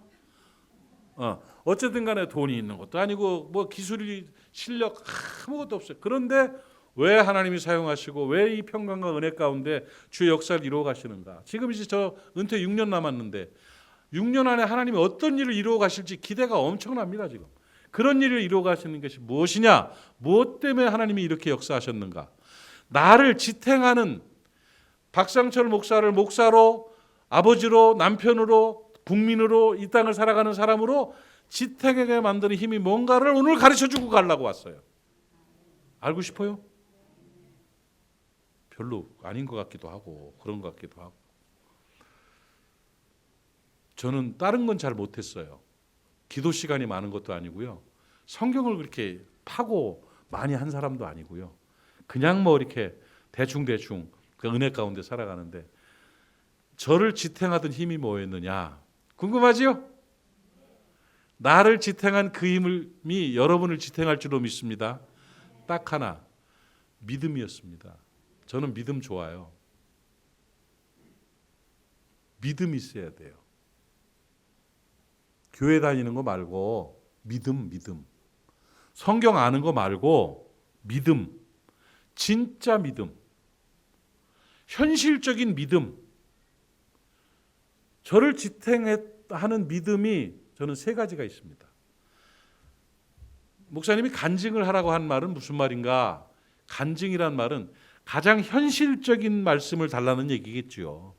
어쨌든 간에 돈이 있는 것도 아니고 뭐 기술이 실력 아무것도 없어요. 그런데 왜 하나님이 사용하시고 왜 이 평강과 은혜 가운데 주의 역사를 이루어 가시는가? 지금 이제 저 은퇴 6년 남았는데 6년 안에 하나님이 어떤 일을 이루어 가실지 기대가 엄청납니다. 지금 그런 일을 이루어 가시는 것이 무엇이냐? 무엇 때문에 하나님이 이렇게 역사하셨는가? 나를 지탱하는 박상철 목사를 목사로 아버지로 남편으로 국민으로 이 땅을 살아가는 사람으로 지탱하게 만드는 힘이 뭔가를 오늘 가르쳐주고 가려고 왔어요. 알고 싶어요? 별로 아닌 것 같기도 하고 그런 것 같기도 하고. 저는 다른 건 잘 못했어요. 기도 시간이 많은 것도 아니고요. 성경을 그렇게 파고 많이 한 사람도 아니고요. 그냥 뭐 이렇게 대충대충 그 은혜 가운데 살아가는데 저를 지탱하던 힘이 뭐였느냐 궁금하지요? 나를 지탱한 그 힘이 여러분을 지탱할 줄로 믿습니다. 딱 하나, 믿음이었습니다. 저는 믿음 좋아요. 믿음이 있어야 돼요. 교회 다니는 거 말고 믿음. 성경 아는 거 말고 믿음. 진짜 믿음. 현실적인 믿음. 저를 지탱하는 믿음이 저는 세 가지가 있습니다. 목사님이 간증을 하라고 한 말은 무슨 말인가? 간증이란 말은 가장 현실적인 말씀을 달라는 얘기겠죠.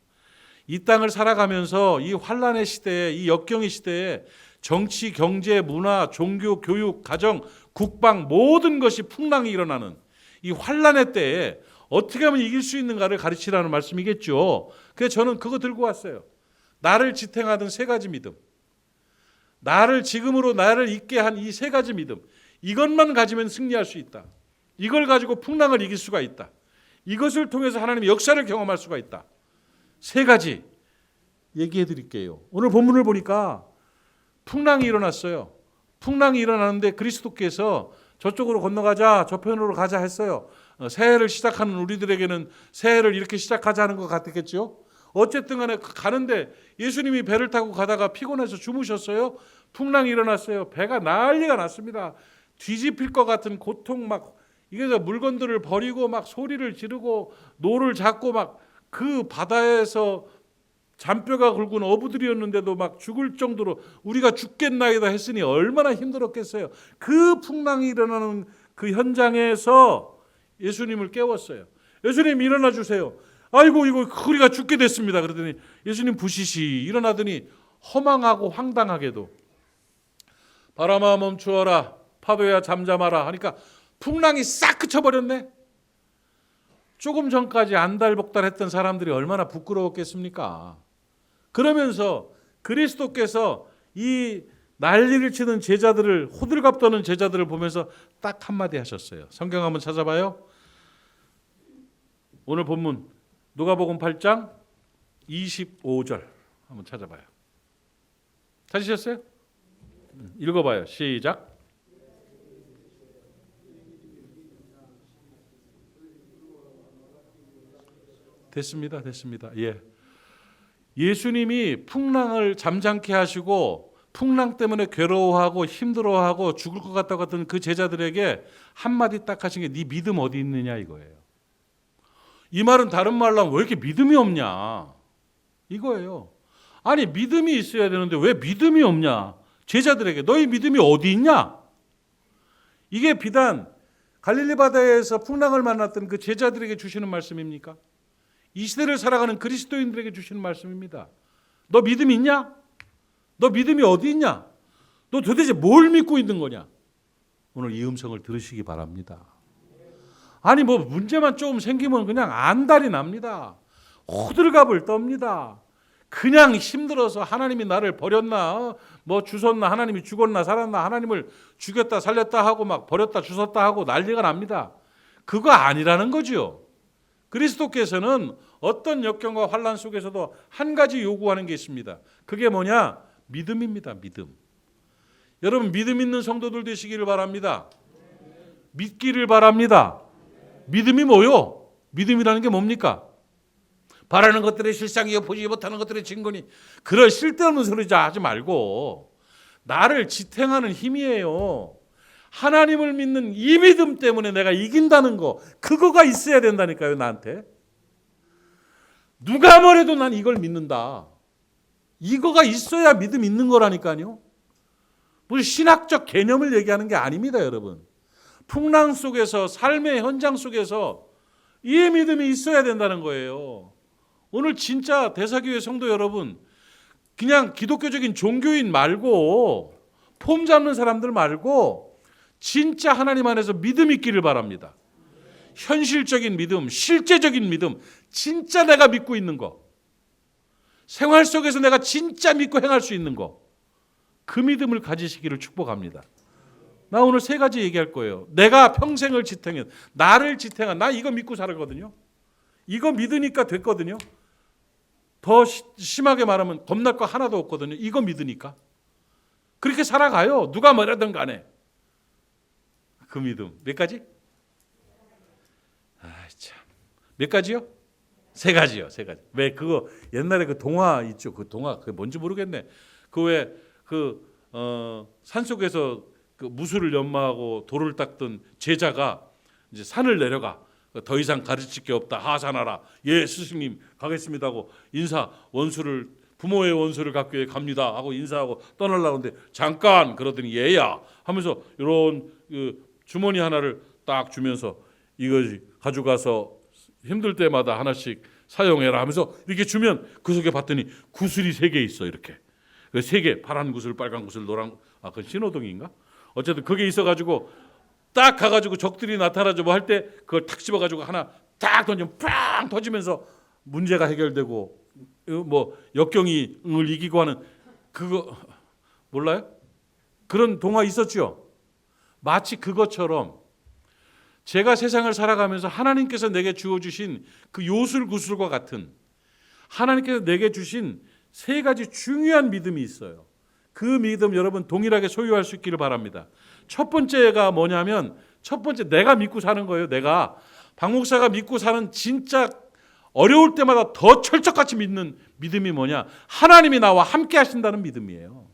이 땅을 살아가면서 이 환란의 시대에, 이 역경의 시대에 정치, 경제, 문화, 종교, 교육, 가정, 국방 모든 것이 풍랑이 일어나는 이 환란의 때에 어떻게 하면 이길 수 있는가를 가르치라는 말씀이겠죠. 그래서 저는 그거 들고 왔어요. 나를 지탱하던 세 가지 믿음. 나를 지금으로 나를 있게 한 이 세 가지 믿음. 이것만 가지면 승리할 수 있다. 이걸 가지고 풍랑을 이길 수가 있다. 이것을 통해서 하나님의 역사를 경험할 수가 있다. 세 가지 얘기해 드릴게요. 오늘 본문을 보니까 풍랑이 일어났어요. 풍랑이 일어나는데 그리스도께서 저쪽으로 건너가자, 저편으로 가자 했어요. 새해를 시작하는 우리들에게는 새해를 이렇게 시작하자는 것 같았겠죠. 어쨌든 간에 가는데 예수님이 배를 타고 가다가 피곤해서 주무셨어요. 풍랑이 일어났어요. 배가 난리가 났습니다. 뒤집힐 것 같은 고통 막 이게 물건들을 버리고 막 소리를 지르고 노를 잡고 막 그 바다에서 잔뼈가 굵은 어부들이었는데도 막 죽을 정도로 우리가 죽겠나이다 했으니 얼마나 힘들었겠어요. 그 풍랑이 일어나는 그 현장에서 예수님을 깨웠어요. 예수님 일어나 주세요. 아이고 이거 우리가 죽게 됐습니다. 그러더니 예수님 부시시 일어나더니 허망하고 황당하게도 바람아 멈추어라 파도야 잠잠하라 하니까 풍랑이 싹 그쳐버렸네. 조금 전까지 안달복달했던 사람들이 얼마나 부끄러웠겠습니까? 그러면서 그리스도께서 이 난리를 치는 제자들을 호들갑 떠는 제자들을 보면서 딱 한마디 하셨어요. 성경 한번 찾아봐요. 오늘 본문 누가복음 8장 25절 한번 찾아봐요. 찾으셨어요? 읽어봐요. 시작. 됐습니다. 예. 예수님이 풍랑을 잠잠케 하시고 풍랑 때문에 괴로워하고 힘들어하고 죽을 것 같다고 했던 그 제자들에게 한마디 딱 하신 게 네 믿음 어디 있느냐 이거예요. 이 말은 다른 말로 하면 왜 이렇게 믿음이 없냐 이거예요. 아니 믿음이 있어야 되는데 왜 믿음이 없냐. 제자들에게 너희 믿음이 어디 있냐. 이게 비단 갈릴리 바다에서 풍랑을 만났던 그 제자들에게 주시는 말씀입니까? 이 시대를 살아가는 그리스도인들에게 주시는 말씀입니다. 너 믿음이 있냐? 너 믿음이 어디 있냐? 너 도대체 뭘 믿고 있는 거냐? 오늘 이 음성을 들으시기 바랍니다. 아니 뭐 문제만 조금 생기면 그냥 안달이 납니다. 호들갑을 떱니다. 그냥 힘들어서 하나님이 나를 버렸나? 뭐 주웠나? 하나님이 죽었나? 살았나? 하나님을 죽였다 살렸다 하고 막 버렸다 주웠다 하고 난리가 납니다. 그거 아니라는 거죠. 그리스도께서는 어떤 역경과 환난 속에서도 한 가지 요구하는 게 있습니다. 그게 뭐냐? 믿음입니다. 믿음. 여러분 믿음 있는 성도들 되시기를 바랍니다. 믿기를 바랍니다. 믿음이 뭐요? 믿음이라는 게 뭡니까? 바라는 것들의 실상이요 보지 못하는 것들의 증거니. 그럴 쓸데없는 소리 하지 말고 나를 지탱하는 힘이에요. 하나님을 믿는 이 믿음 때문에 내가 이긴다는 거, 그거가 있어야 된다니까요. 나한테 누가 뭐래도 난 이걸 믿는다. 이거가 있어야 믿음 있는 거라니까요. 무슨 신학적 개념을 얘기하는 게 아닙니다. 여러분 풍랑 속에서 삶의 현장 속에서 이 믿음이 있어야 된다는 거예요. 오늘 진짜 대사교회 성도 여러분, 그냥 기독교적인 종교인 말고 폼 잡는 사람들 말고 진짜 하나님 안에서 믿음 있기를 바랍니다. 현실적인 믿음, 실제적인 믿음, 진짜 내가 믿고 있는 거, 생활 속에서 내가 진짜 믿고 행할 수 있는 거, 그 믿음을 가지시기를 축복합니다. 나 오늘 3가지 얘기할 거예요. 내가 평생을 지탱한, 나를 지탱한, 나 이거 믿고 살거든요. 이거 믿으니까 됐거든요. 더 심하게 말하면 겁날 거 하나도 없거든요. 이거 믿으니까. 그렇게 살아가요. 누가 뭐라든 간에. 그 믿음. 몇 가지? 참. 몇 가지요? 3가지요. 3가지. 왜 그거 옛날에 그 동화 있죠. 그 동화 그게 뭔지 모르겠네. 그 왜 산속에서 그 무술을 연마하고 돌을 닦던 제자가 이제 산을 내려가. 더 이상 가르칠 게 없다. 하산하라. 예, 스승님 가겠습니다 하고 부모의 원수를 갚기 위해 갑니다 하고 인사하고 떠나려고 하는데 잠깐 그러더니 얘야 하면서 이런 주머니 하나를 딱 주면서 이거지 가져가서 힘들 때마다 하나씩 사용해라 하면서 이렇게 주면 그 속에 봤더니 구슬이 3개 있어. 이렇게 3개, 파란 구슬, 빨간 구슬, 노란, 그건 신호등인가? 어쨌든 그게 있어가지고 딱 가가지고 적들이 나타나죠 뭐 할 때 그걸 탁 집어가지고 하나 딱 던지면 팡 터지면서 문제가 해결되고 뭐 역경을 이기고 하는 그거 몰라요? 그런 동화 있었죠. 마치 그것처럼 제가 세상을 살아가면서 하나님께서 내게 주어주신 그 요술구슬과 같은 하나님께서 내게 주신 3가지 중요한 믿음이 있어요. 그 믿음 여러분 동일하게 소유할 수 있기를 바랍니다. 첫 번째가 뭐냐면 첫 번째 내가 믿고 사는 거예요. 내가 박 목사가 믿고 사는 진짜 어려울 때마다 더 철석같이 믿는 믿음이 뭐냐? 하나님이 나와 함께 하신다는 믿음이에요.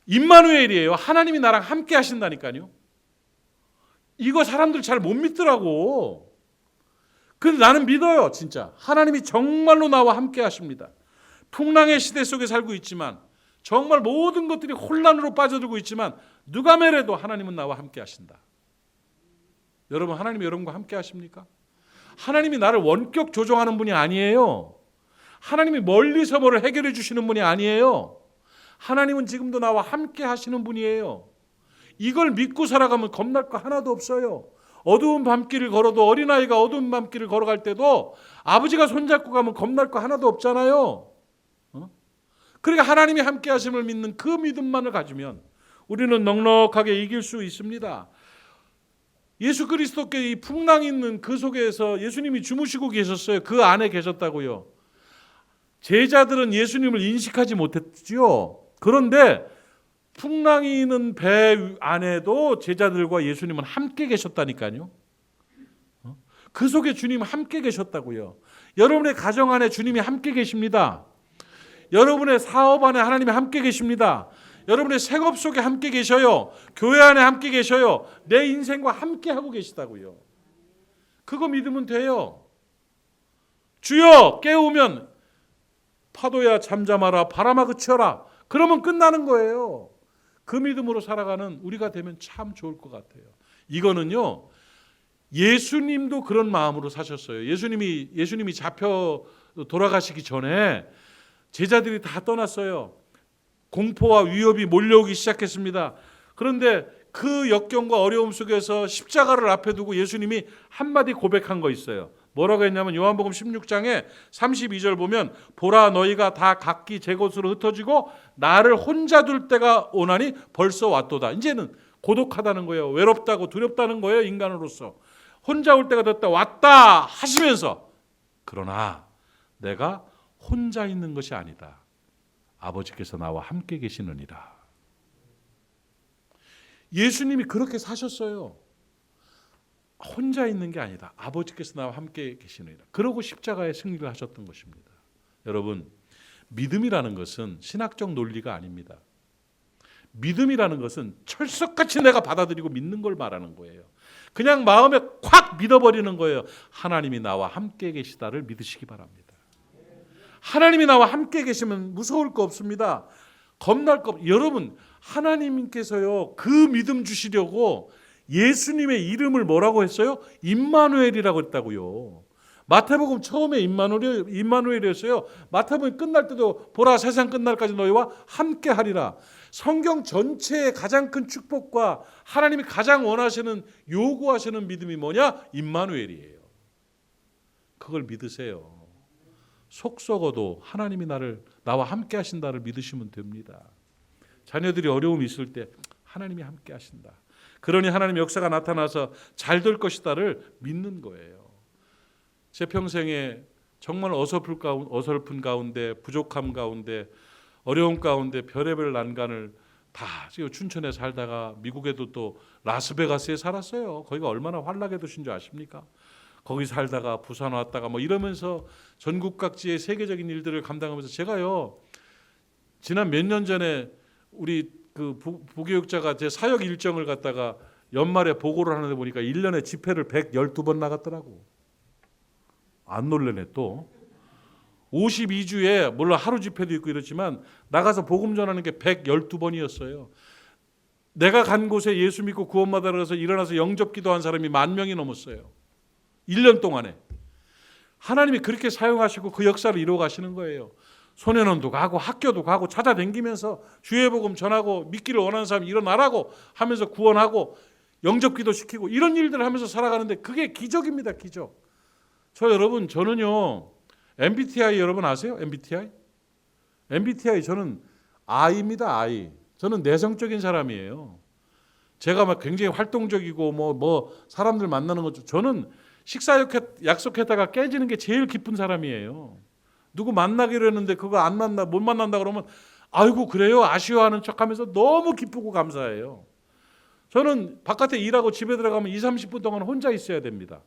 임마누엘이에요. 하나님이 나랑 함께 하신다니까요. 이거 사람들 잘 못 믿더라고. 근데 나는 믿어요. 진짜 하나님이 정말로 나와 함께 하십니다. 풍랑의 시대 속에 살고 있지만 정말 모든 것들이 혼란으로 빠져들고 있지만 누가 매래도 하나님은 나와 함께 하신다. 여러분 하나님이 여러분과 함께 하십니까? 하나님이 나를 원격 조종하는 분이 아니에요. 하나님이 멀리서 뭐를 해결해 주시는 분이 아니에요. 하나님은 지금도 나와 함께 하시는 분이에요. 이걸 믿고 살아가면 겁날 거 하나도 없어요. 어두운 밤길을 걸어도 어린아이가 어두운 밤길을 걸어갈 때도 아버지가 손잡고 가면 겁날 거 하나도 없잖아요. 그러니까 하나님이 함께 하심을 믿는 그 믿음만을 가지면 우리는 넉넉하게 이길 수 있습니다. 예수 그리스도께 이 풍랑이 있는 그 속에서 예수님이 주무시고 계셨어요. 그 안에 계셨다고요. 제자들은 예수님을 인식하지 못했지요. 그런데 풍랑이 있는 배 안에도 제자들과 예수님은 함께 계셨다니까요. 그 속에 주님 함께 계셨다고요. 여러분의 가정 안에 주님이 함께 계십니다. 여러분의 사업 안에 하나님이 함께 계십니다. 여러분의 생업 속에 함께 계셔요. 교회 안에 함께 계셔요. 내 인생과 함께 하고 계시다고요. 그거 믿으면 돼요. 주여 깨우면 파도야 잠잠하라 바람아 그쳐라. 그러면 끝나는 거예요. 그 믿음으로 살아가는 우리가 되면 참 좋을 것 같아요. 이거는요. 예수님도 그런 마음으로 사셨어요. 예수님이 잡혀 돌아가시기 전에 제자들이 다 떠났어요. 공포와 위협이 몰려오기 시작했습니다. 그런데 그 역경과 어려움 속에서 십자가를 앞에 두고 예수님이 한마디 고백한 거 있어요. 뭐라고 했냐면 요한복음 16장에 32절 보면 보라 너희가 다 각기 제 곳으로 흩어지고 나를 혼자 둘 때가 오나니 벌써 왔도다. 이제는 고독하다는 거예요. 외롭다고 두렵다는 거예요. 인간으로서. 혼자 올 때가 됐다 왔다 하시면서 그러나 내가 혼자 있는 것이 아니다. 아버지께서 나와 함께 계시느니라. 예수님이 그렇게 사셨어요. 혼자 있는 게 아니다. 아버지께서 나와 함께 계시느니라. 그러고 십자가의 승리를 하셨던 것입니다. 여러분, 믿음이라는 것은 신학적 논리가 아닙니다. 믿음이라는 것은 철석같이 내가 받아들이고 믿는 걸 말하는 거예요. 그냥 마음에 콱 믿어버리는 거예요. 하나님이 나와 함께 계시다를 믿으시기 바랍니다. 하나님이 나와 함께 계시면 무서울 거 없습니다. 겁날 거 없. 여러분 하나님께서요 그 믿음 주시려고 예수님의 이름을 뭐라고 했어요? 임마누엘이라고 했다고요. 마태복음 처음에 임마누엘이었어요. 마태복음 끝날 때도 보라 세상 끝날까지 너희와 함께 하리라. 성경 전체의 가장 큰 축복과 하나님이 가장 원하시는 요구하시는 믿음이 뭐냐? 임마누엘이에요. 그걸 믿으세요. 속 썩어도 하나님이 나와 함께 하신다를 믿으시면 됩니다. 자녀들이 어려움이 있을 때 하나님이 함께 하신다. 그러니 하나님의 역사가 나타나서 잘 될 것이다를 믿는 거예요. 제 평생에 정말 어설픈 가운데, 부족함 가운데, 어려움 가운데 별의별 난간을 다 춘천에 살다가 미국에도 또 라스베가스에 살았어요. 거기가 얼마나 환락의 도시인 줄 아십니까? 거기 살다가 부산 왔다가 뭐 이러면서 전국 각지의 세계적인 일들을 감당하면서 제가요, 지난 몇 년 전에 우리 그 부교육자가 제 사역 일정을 갖다가 연말에 보고를 하는데 보니까 1년에 집회를 112번 나갔더라고. 안 놀래네 또. 52주에 물론 하루 집회도 있고 이렇지만 나가서 복음 전하는 게 112번이었어요. 내가 간 곳에 예수 믿고 구원받으러 가서 일어나서 영접 기도한 사람이 10,000명이 넘었어요. 1년 동안에. 하나님이 그렇게 사용하시고 그 역사를 이루어 가시는 거예요. 소년원도 가고 학교도 가고 찾아다니면서 주의 복음 전하고 믿기를 원하는 사람이 일어나라고 하면서 구원하고 영접 기도시키고 이런 일들을 하면서 살아가는데 그게 기적입니다. 기적. 저는요 MBTI 여러분 아세요? MBTI 저는 I입니다. I. 저는 내성적인 사람이에요. 제가 막 굉장히 활동적이고 뭐 사람들 만나는 거죠. 저는 식사 약속했다가 깨지는 게 제일 기쁜 사람이에요. 누구 만나기로 했는데 그거 못 만난다 그러면 아이고 그래요 아쉬워하는 척하면서 너무 기쁘고 감사해요. 저는 바깥에 일하고 집에 들어가면 20-30분 동안 혼자 있어야 됩니다.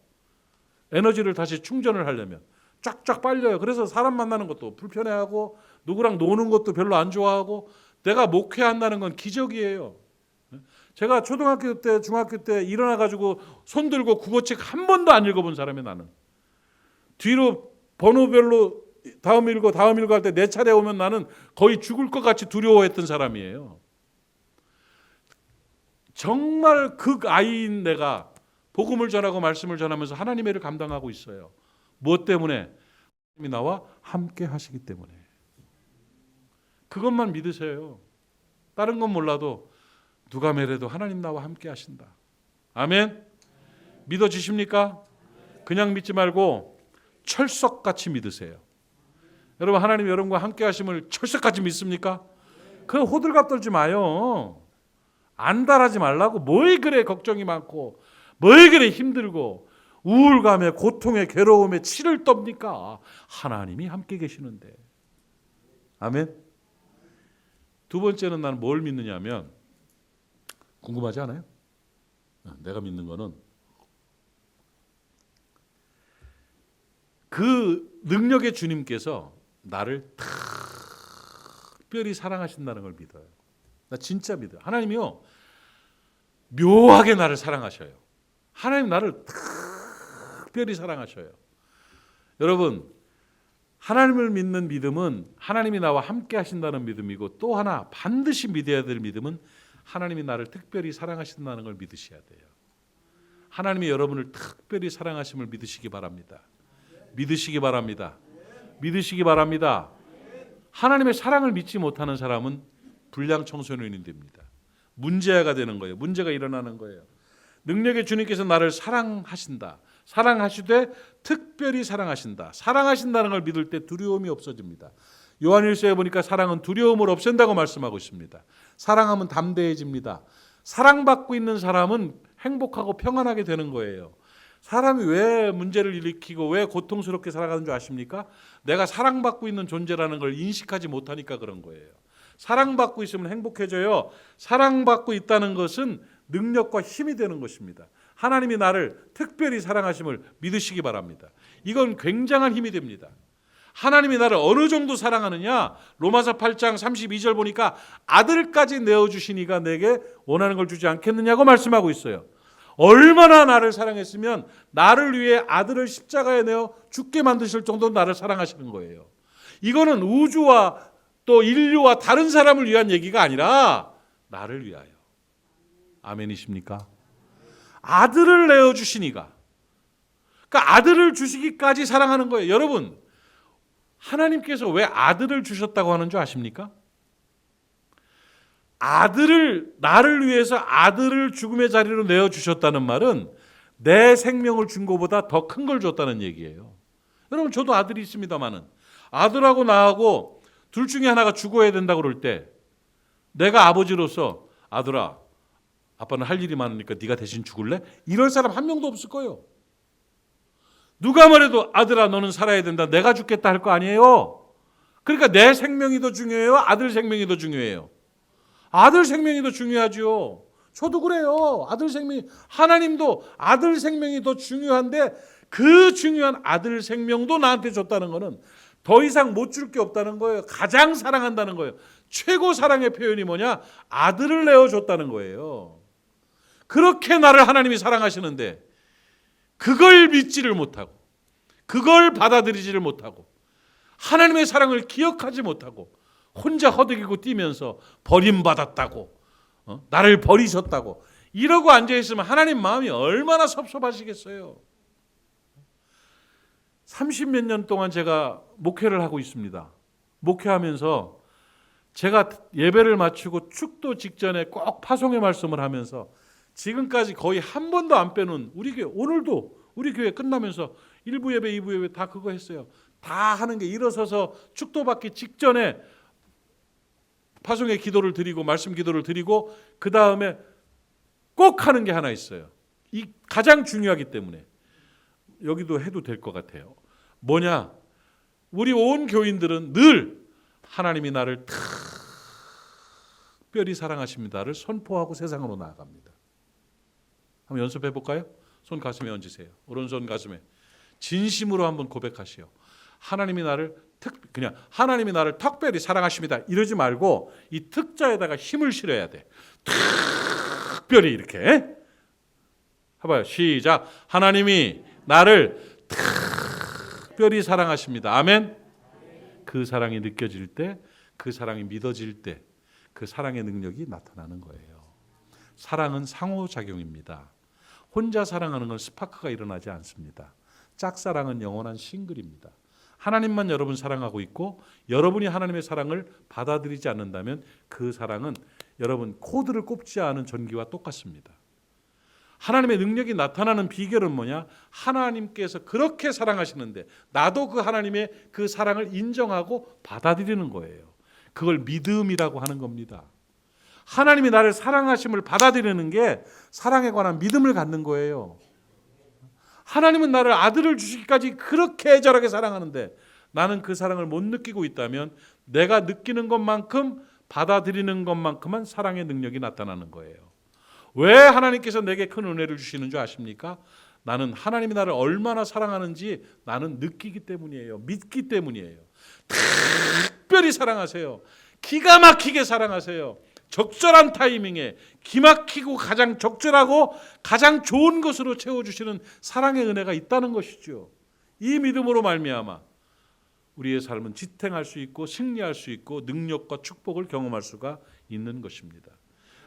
에너지를 다시 충전을 하려면 쫙쫙 빨려요. 그래서 사람 만나는 것도 불편해하고 누구랑 노는 것도 별로 안 좋아하고 내가 목회한다는 건 기적이에요. 제가 초등학교 때 중학교 때 일어나가지고 손 들고 국어책 한 번도 안 읽어본 사람이 나는. 뒤로 번호별로 다음 읽고 할 때 내 차례 오면 나는 거의 죽을 것 같이 두려워했던 사람이에요. 정말 극아이인 내가 복음을 전하고 말씀을 전하면서 하나님의 일을 감당하고 있어요. 무엇 때문에? 하나님이 나와 함께 하시기 때문에. 그것만 믿으세요. 다른 건 몰라도 누가 매래도 하나님 나와 함께 하신다. 아멘. 믿어지십니까? 그냥 믿지 말고 철석같이 믿으세요. 여러분 하나님 여러분과 함께 하심을 철석같이 믿습니까? 그 호들갑 떨지 마요. 안달하지 말라고. 뭘 그래 걱정이 많고 뭘 그래 힘들고 우울감에 고통에 괴로움에 치를 떱니까? 하나님이 함께 계시는데. 아멘. 두 번째는 나는 뭘 믿느냐면 궁금하지 않아요? 내가 믿는 거는 그 능력의 주님께서 나를 특별히 사랑하신다는 걸 믿어요. 나 진짜 믿어요. 하나님이요 묘하게 나를 사랑하셔요. 하나님 나를 특별히 사랑하셔요. 여러분 하나님을 믿는 믿음은 하나님이 나와 함께 하신다는 믿음이고 또 하나 반드시 믿어야 될 믿음은 하나님이 나를 특별히 사랑하신다는 걸 믿으셔야 돼요. 하나님이 여러분을 특별히 사랑하심을 믿으시기 바랍니다. 믿으시기 바랍니다. 믿으시기 바랍니다. 하나님의 사랑을 믿지 못하는 사람은 불량 청소년이 됩니다. 문제가 되는 거예요. 문제가 일어나는 거예요. 능력의 주님께서 나를 사랑하신다. 사랑하시되 특별히 사랑하신다. 사랑하신다는 걸 믿을 때 두려움이 없어집니다. 요한일서에 보니까 사랑은 두려움을 없앤다고 말씀하고 있습니다. 사랑하면 담대해집니다. 사랑받고 있는 사람은 행복하고 평안하게 되는 거예요. 사람이 왜 문제를 일으키고 왜 고통스럽게 살아가는 줄 아십니까? 내가 사랑받고 있는 존재라는 걸 인식하지 못하니까 그런 거예요. 사랑받고 있으면 행복해져요. 사랑받고 있다는 것은 능력과 힘이 되는 것입니다. 하나님이 나를 특별히 사랑하심을 믿으시기 바랍니다. 이건 굉장한 힘이 됩니다. 하나님이 나를 어느 정도 사랑하느냐? 로마서 8장 32절 보니까 아들까지 내어주시니가 내게 원하는 걸 주지 않겠느냐고 말씀하고 있어요. 얼마나 나를 사랑했으면 나를 위해 아들을 십자가에 내어 죽게 만드실 정도로 나를 사랑하시는 거예요. 이거는 우주와 또 인류와 다른 사람을 위한 얘기가 아니라 나를 위하여. 아멘이십니까? 아들을 내어주시니가. 그러니까 아들을 주시기까지 사랑하는 거예요. 여러분, 하나님께서 왜 아들을 주셨다고 하는 줄 아십니까? 나를 위해서 아들을 죽음의 자리로 내어주셨다는 말은 내 생명을 준 것보다 더 큰 걸 줬다는 얘기예요. 여러분, 저도 아들이 있습니다만은 아들하고 나하고 둘 중에 하나가 죽어야 된다고 그럴 때 내가 아버지로서 아들아, 아빠는 할 일이 많으니까 네가 대신 죽을래? 이럴 사람 한 명도 없을 거예요. 누가 말해도 아들아 너는 살아야 된다, 내가 죽겠다 할 거 아니에요. 그러니까 내 생명이 더 중요해요? 아들 생명이 더 중요해요? 아들 생명이 더 중요하죠. 저도 그래요. 아들 생명이, 하나님도 아들 생명이 더 중요한데 그 중요한 아들 생명도 나한테 줬다는 거는 더 이상 못 줄 게 없다는 거예요. 가장 사랑한다는 거예요. 최고 사랑의 표현이 뭐냐? 아들을 내어줬다는 거예요. 그렇게 나를 하나님이 사랑하시는데 그걸 믿지를 못하고 그걸 받아들이지를 못하고 하나님의 사랑을 기억하지 못하고 혼자 허덕이고 뛰면서 버림받았다고, 나를 버리셨다고 이러고 앉아있으면 하나님 마음이 얼마나 섭섭하시겠어요. 30몇 년 동안 제가 목회를 하고 있습니다. 목회하면서 제가 예배를 마치고 축도 직전에 꼭 파송의 말씀을 하면서 지금까지 거의 한 번도 안 빼놓은 우리 교회, 오늘도 우리 교회 끝나면서 1부 예배, 2부 예배 다 그거 했어요. 다 하는 게 일어서서 축도 받기 직전에 파송의 기도를 드리고 말씀 기도를 드리고 그 다음에 꼭 하는 게 하나 있어요. 이 가장 중요하기 때문에 여기도 해도 될 것 같아요. 뭐냐? 우리 온 교인들은 늘 하나님이 나를 특별히 사랑하십니다를 선포하고 세상으로 나아갑니다. 한번 연습해 볼까요? 손 가슴에 얹으세요. 오른손 가슴에 진심으로 한번 고백하시오. 하나님이 나를 그냥 하나님이 나를 특별히 사랑하십니다. 이러지 말고 이 특자에다가 힘을 실어야 돼. 특별히 이렇게 해봐요. 시작. 하나님이 나를 특별히 사랑하십니다. 아멘. 그 사랑이 느껴질 때, 그 사랑이 믿어질 때, 그 사랑의 능력이 나타나는 거예요. 사랑은 상호작용입니다. 혼자 사랑하는 건 스파크가 일어나지 않습니다. 짝사랑은 영원한 싱글입니다. 하나님만 여러분 사랑하고 있고 여러분이 하나님의 사랑을 받아들이지 않는다면 그 사랑은 여러분 코드를 꼽지 않은 전기와 똑같습니다. 하나님의 능력이 나타나는 비결은 뭐냐? 하나님께서 그렇게 사랑하시는데 나도 그 하나님의 그 사랑을 인정하고 받아들이는 거예요. 그걸 믿음이라고 하는 겁니다. 하나님이 나를 사랑하심을 받아들이는 게 사랑에 관한 믿음을 갖는 거예요. 하나님은 나를 아들을 주시기까지 그렇게 애절하게 사랑하는데 나는 그 사랑을 못 느끼고 있다면 내가 느끼는 것만큼 받아들이는 것만큼만 사랑의 능력이 나타나는 거예요. 왜 하나님께서 내게 큰 은혜를 주시는 줄 아십니까? 나는 하나님이 나를 얼마나 사랑하는지 나는 느끼기 때문이에요. 믿기 때문이에요. 특별히 사랑하세요. 기가 막히게 사랑하세요. 적절한 타이밍에 기막히고 가장 적절하고 가장 좋은 것으로 채워주시는 사랑의 은혜가 있다는 것이죠. 이 믿음으로 말미암아 우리의 삶은 지탱할 수 있고 승리할 수 있고 능력과 축복을 경험할 수가 있는 것입니다.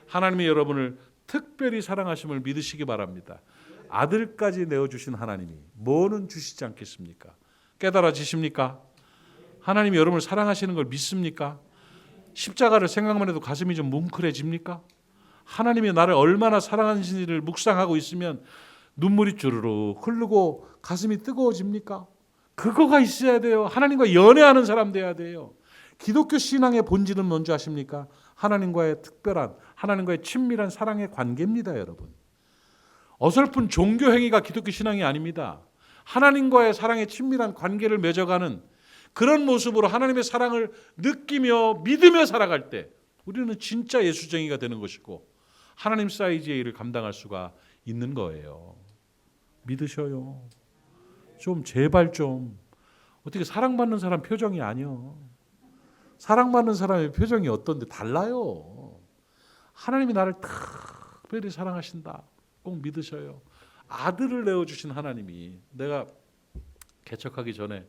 하나님이 여러분을 특별히 사랑하심을 믿으시기 바랍니다. 아들까지 내어주신 하나님이 뭐는 주시지 않겠습니까? 깨달아지십니까? 하나님이 여러분을 사랑하시는 걸 믿습니까? 십자가를 생각만 해도 가슴이 좀 뭉클해집니까? 하나님이 나를 얼마나 사랑하는지를 묵상하고 있으면 눈물이 주르륵 흐르고 가슴이 뜨거워집니까? 그거가 있어야 돼요. 하나님과 연애하는 사람 돼야 돼요. 기독교 신앙의 본질은 뭔지 아십니까? 하나님과의 특별한, 하나님과의 친밀한 사랑의 관계입니다, 여러분. 어설픈 종교 행위가 기독교 신앙이 아닙니다. 하나님과의 사랑의 친밀한 관계를 맺어가는 그런 모습으로 하나님의 사랑을 느끼며 믿으며 살아갈 때 우리는 진짜 예수쟁이가 되는 것이고 하나님 사이즈의 일을 감당할 수가 있는 거예요. 믿으셔요. 좀 제발 좀. 어떻게 사랑받는 사람 표정이 아니요. 사랑받는 사람의 표정이 어떤데 달라요. 하나님이 나를 특별히 사랑하신다. 꼭 믿으셔요. 아들을 내어주신 하나님이, 내가 개척하기 전에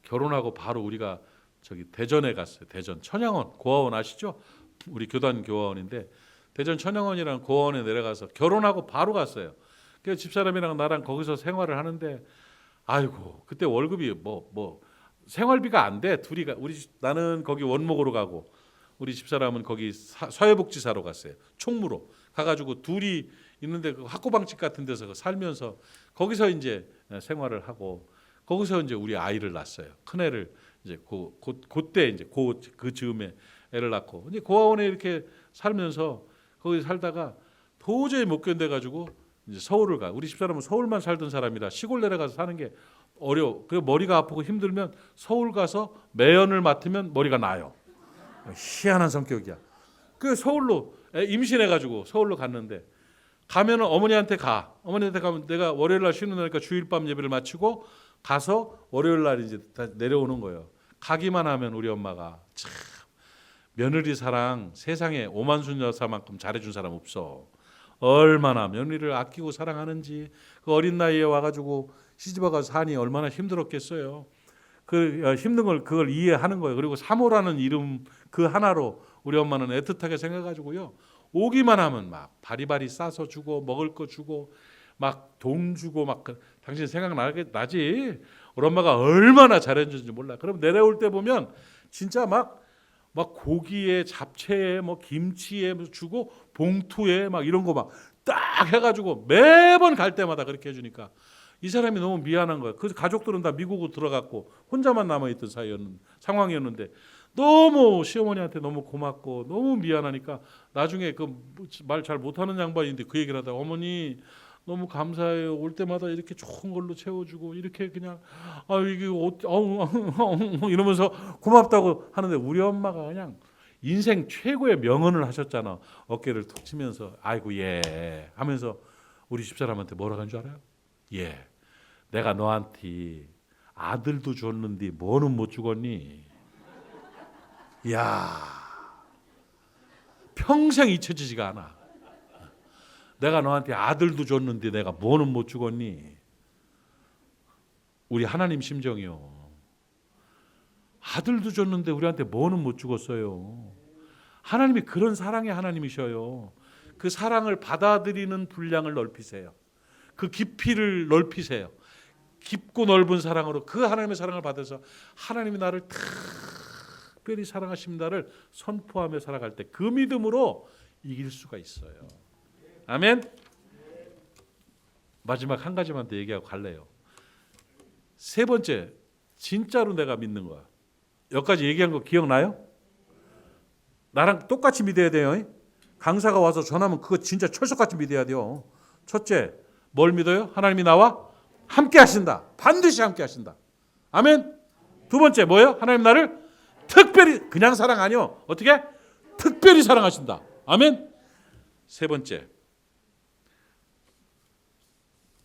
결혼하고 바로 우리가 저기 대전에 갔어요. 대전 천양원 고아원 아시죠? 우리 교단 교화원인데 대전 천양원이라는 고아원에 내려가서 결혼하고 바로 갔어요. 그래서 집사람이랑 나랑 거기서 생활을 하는데 아이고 그때 월급이 뭐 생활비가 안 돼. 나는 거기 원목으로 가고 우리 집사람은 거기 사회복지사로 갔어요. 총무로 가가지고 둘이 있는데 그 학고방집 같은 데서 살면서 거기서 이제 생활을 하고 거기서 이제 우리 아이를 낳았어요. 큰 애를 이제 그때 이제 그 즈음에 애를 낳고 이제 고아원에 이렇게 살면서 거기 살다가 도저히 못 견뎌가지고 이제 서울을 가. 우리 집사람은 서울만 살던 사람이라 시골 내려가서 사는 게 어려워. 그 머리가 아프고 힘들면 서울 가서 매연을 맡으면 머리가 나요. 희한한 성격이야. 그 서울로 임신해가지고 서울로 갔는데 가면은 어머니한테 가면 내가 월요일 날 쉬는 날이니까 주일밤 예배를 마치고 가서 월요일 날 이제 다 내려오는 거예요. 가기만 하면 우리 엄마가 참 며느리 사랑 세상에 오만순 여사만큼 잘해준 사람 없어. 얼마나 며느리를 아끼고 사랑하는지 그 어린 나이에 와가지고 시집와가서 사니 얼마나 힘들었겠어요. 그 힘든 걸 그걸 이해하는 거예요. 그리고 사모라는 이름 그 하나로 우리 엄마는 애틋하게 생각해가지고요. 오기만 하면 막 바리바리 싸서 주고 먹을 거 주고 막 돈 주고 막 당신 생각나지? 우리 엄마가 얼마나 잘해줬는지 몰라. 그럼 내려올 때 보면 진짜 막 고기에 잡채에 뭐 김치에 주고 봉투에 막 이런 거 막 딱 해가지고 매번 갈 때마다 그렇게 해주니까 이 사람이 너무 미안한 거야. 그 가족들은 다 미국으로 들어갔고 혼자만 남아있던 상황이었는데 너무 시어머니한테 너무 고맙고 너무 미안하니까 나중에 그 말 잘 못하는 양반인데 그 얘기를 하다가 어머니 너무 감사해요. 올 때마다 이렇게 좋은 걸로 채워주고 이렇게 그냥 이게 이러면서 고맙다고 하는데 우리 엄마가 그냥 인생 최고의 명언을 하셨잖아. 어깨를 툭 치면서 아이고 예 하면서 우리 집사람한테 뭐라고 한 줄 알아요? 예, 내가 너한테 아들도 줬는데 뭐는 못 주겠니? 이야, 평생 잊혀지지가 않아. 내가 너한테 아들도 줬는데 내가 뭐는 못 주겠니? 우리 하나님 심정이요. 아들도 줬는데 우리한테 뭐는 못 주겠어요. 하나님이 그런 사랑의 하나님이셔요. 그 사랑을 받아들이는 분량을 넓히세요. 그 깊이를 넓히세요. 깊고 넓은 사랑으로 그 하나님의 사랑을 받아서 하나님이 나를 특별히 사랑하십니다를 선포하며 살아갈 때 그 믿음으로 이길 수가 있어요. 아멘. 마지막 한 가지만 더 얘기하고 갈래요. 세 번째, 진짜로 내가 믿는 거야. 여기까지 얘기한 거 기억나요? 나랑 똑같이 믿어야 돼요. 강사가 와서 전하면 그거 진짜 철석같이 믿어야 돼요. 첫째, 뭘 믿어요? 하나님이 나와 함께 하신다. 반드시 함께 하신다. 아멘. 두 번째 뭐예요? 하나님 나를 특별히 그냥 사랑 아니요. 어떻게? 특별히 사랑하신다. 아멘. 세 번째,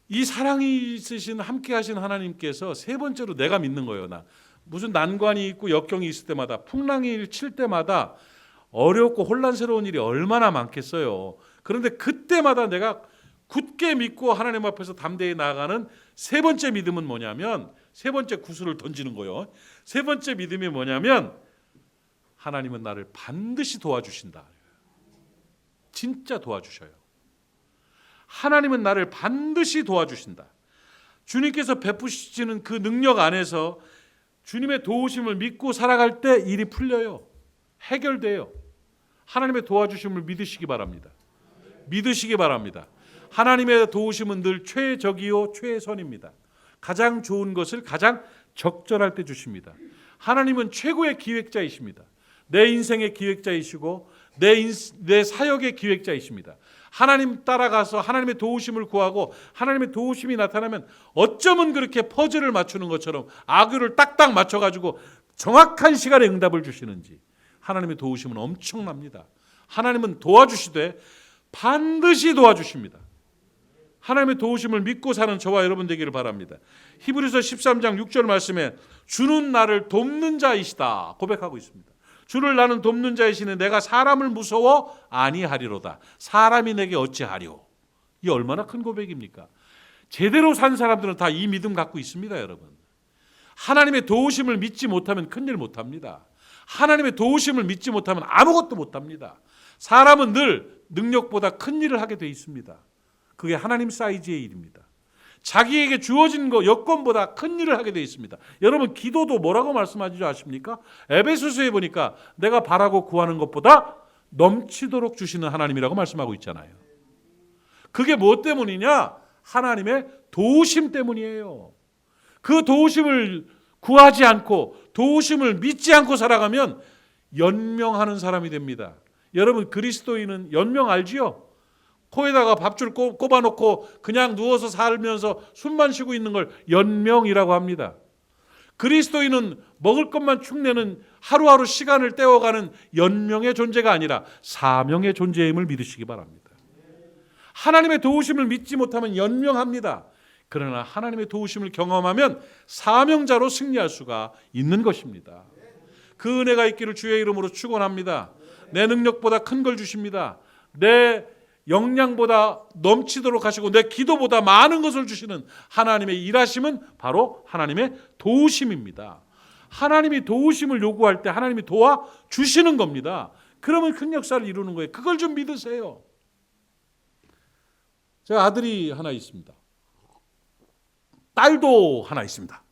이 사랑이 있으신 함께 하신 하나님께서 세 번째로 내가 믿는 거예요. 나 무슨 난관이 있고 역경이 있을 때마다 풍랑이 칠 때마다 어렵고 혼란스러운 일이 얼마나 많겠어요. 그런데 그때마다 내가 굳게 믿고 하나님 앞에서 담대히 나아가는 세 번째 믿음은 뭐냐면 세 번째 구슬을 던지는 거예요. 세 번째 믿음이 뭐냐면 하나님은 나를 반드시 도와주신다. 진짜 도와주셔요. 하나님은 나를 반드시 도와주신다. 주님께서 베푸시는 그 능력 안에서 주님의 도우심을 믿고 살아갈 때 일이 풀려요. 해결돼요. 하나님의 도와주심을 믿으시기 바랍니다. 믿으시기 바랍니다. 하나님의 도우심은 늘 최적이요 최선입니다. 가장 좋은 것을 가장 적절할 때 주십니다. 하나님은 최고의 기획자이십니다. 내 인생의 기획자이시고 내 사역의 기획자이십니다. 하나님 따라가서 하나님의 도우심을 구하고 하나님의 도우심이 나타나면 어쩌면 그렇게 퍼즐을 맞추는 것처럼 아구를 딱딱 맞춰가지고 정확한 시간에 응답을 주시는지 하나님의 도우심은 엄청납니다. 하나님은 도와주시되 반드시 도와주십니다. 하나님의 도우심을 믿고 사는 저와 여러분 되기를 바랍니다. 히브리서 13장 6절 말씀에 주는 나를 돕는 자이시다 고백하고 있습니다. 주를 나는 돕는 자이시니 내가 사람을 무서워 아니하리로다. 사람이 내게 어찌하리오. 이 얼마나 큰 고백입니까? 제대로 산 사람들은 다 이 믿음 갖고 있습니다. 여러분, 하나님의 도우심을 믿지 못하면 큰일 못합니다. 하나님의 도우심을 믿지 못하면 아무것도 못합니다. 사람은 늘 능력보다 큰 일을 하게 돼 있습니다. 그게 하나님 사이즈의 일입니다. 자기에게 주어진 거 여건보다 큰 일을 하게 되어 있습니다. 여러분 기도도 뭐라고 말씀하시죠 아십니까? 에베소서에 보니까 내가 바라고 구하는 것보다 넘치도록 주시는 하나님이라고 말씀하고 있잖아요. 그게 무엇 때문이냐? 하나님의 도우심 때문이에요. 그 도우심을 구하지 않고 도우심을 믿지 않고 살아가면 연명하는 사람이 됩니다. 여러분 그리스도인은 연명 알지요? 코에다가 밥줄 꼽아놓고 그냥 누워서 살면서 숨만 쉬고 있는 걸 연명이라고 합니다. 그리스도인은 먹을 것만 축내는 하루하루 시간을 때워가는 연명의 존재가 아니라 사명의 존재임을 믿으시기 바랍니다. 하나님의 도우심을 믿지 못하면 연명합니다. 그러나 하나님의 도우심을 경험하면 사명자로 승리할 수가 있는 것입니다. 그 은혜가 있기를 주의 이름으로 축원합니다. 내 능력보다 큰 걸 주십니다. 내 역량보다 넘치도록 하시고 내 기도보다 많은 것을 주시는 하나님의 일하심은 바로 하나님의 도우심입니다. 하나님이 도우심을 요구할 때 하나님이 도와주시는 겁니다. 그러면 큰 역사를 이루는 거예요. 그걸 좀 믿으세요. 제가 아들이 하나 있습니다. 딸도 하나 있습니다.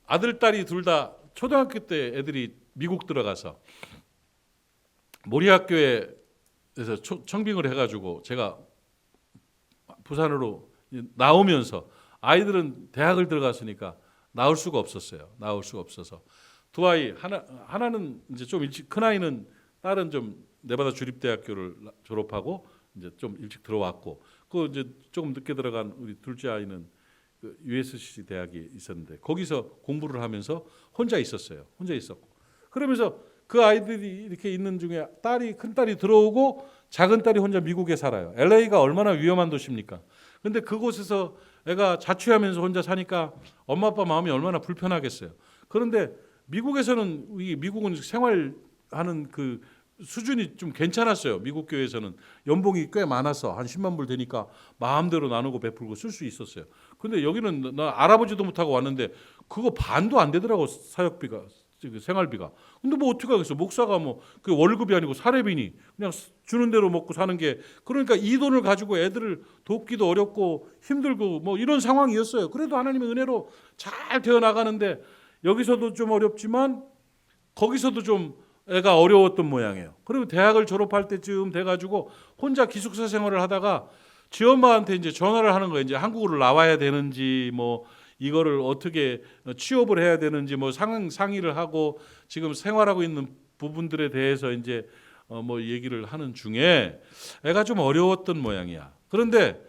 아들, 딸이 둘 다 초등학교 때 애들이 미국 들어가서 모리학교에서 청빙을 해가지고 제가 부산으로 나오면서 아이들은 대학을 들어갔으니까 나올 수가 없었어요. 나올 수가 없어서 두 아이 하나는 이제 좀 일찍 큰 아이는 딸은 좀 네바다 주립대학교를 졸업하고 이제 좀 일찍 들어왔고 그 이제 조금 늦게 들어간 우리 둘째 아이는 그 USC 대학이 있었는데 거기서 공부를 하면서 혼자 있었어요. 혼자 있었고 그러면서 그 아이들이 이렇게 있는 중에 큰 딸이 들어오고 작은 딸이 혼자 미국에 살아요. LA가 얼마나 위험한 도시입니까? 근데 그곳에서 애가 자취하면서 혼자 사니까 엄마 아빠 마음이 얼마나 불편하겠어요. 그런데 미국에서는 미국은 생활하는 그 수준이 좀 괜찮았어요. 미국 교회에서는 연봉이 꽤 많아서 한 10만 불 되니까 마음대로 나누고 베풀고 쓸 수 있었어요. 근데 여기는 나 알아보지도 못하고 왔는데 그거 반도 안 되더라고 사역비가 생활비가. 근데 뭐 어떻게 하겠어? 목사가 뭐 그 월급이 아니고 사례비니 그냥 주는 대로 먹고 사는 게 그러니까 이 돈을 가지고 애들을 돕기도 어렵고 힘들고 뭐 이런 상황이었어요. 그래도 하나님의 은혜로 잘 되어 나가는데 여기서도 좀 어렵지만 거기서도 좀 애가 어려웠던 모양이에요. 그리고 대학을 졸업할 때쯤 돼가지고 혼자 기숙사 생활을 하다가 지엄마한테 이제 전화를 하는 거예요. 이제 한국으로 나와야 되는지 뭐 이거를 어떻게 취업을 해야 되는지 뭐 상의를 하고 지금 생활하고 있는 부분들에 대해서 이제 뭐 얘기를 하는 중에 애가 좀 어려웠던 모양이야. 그런데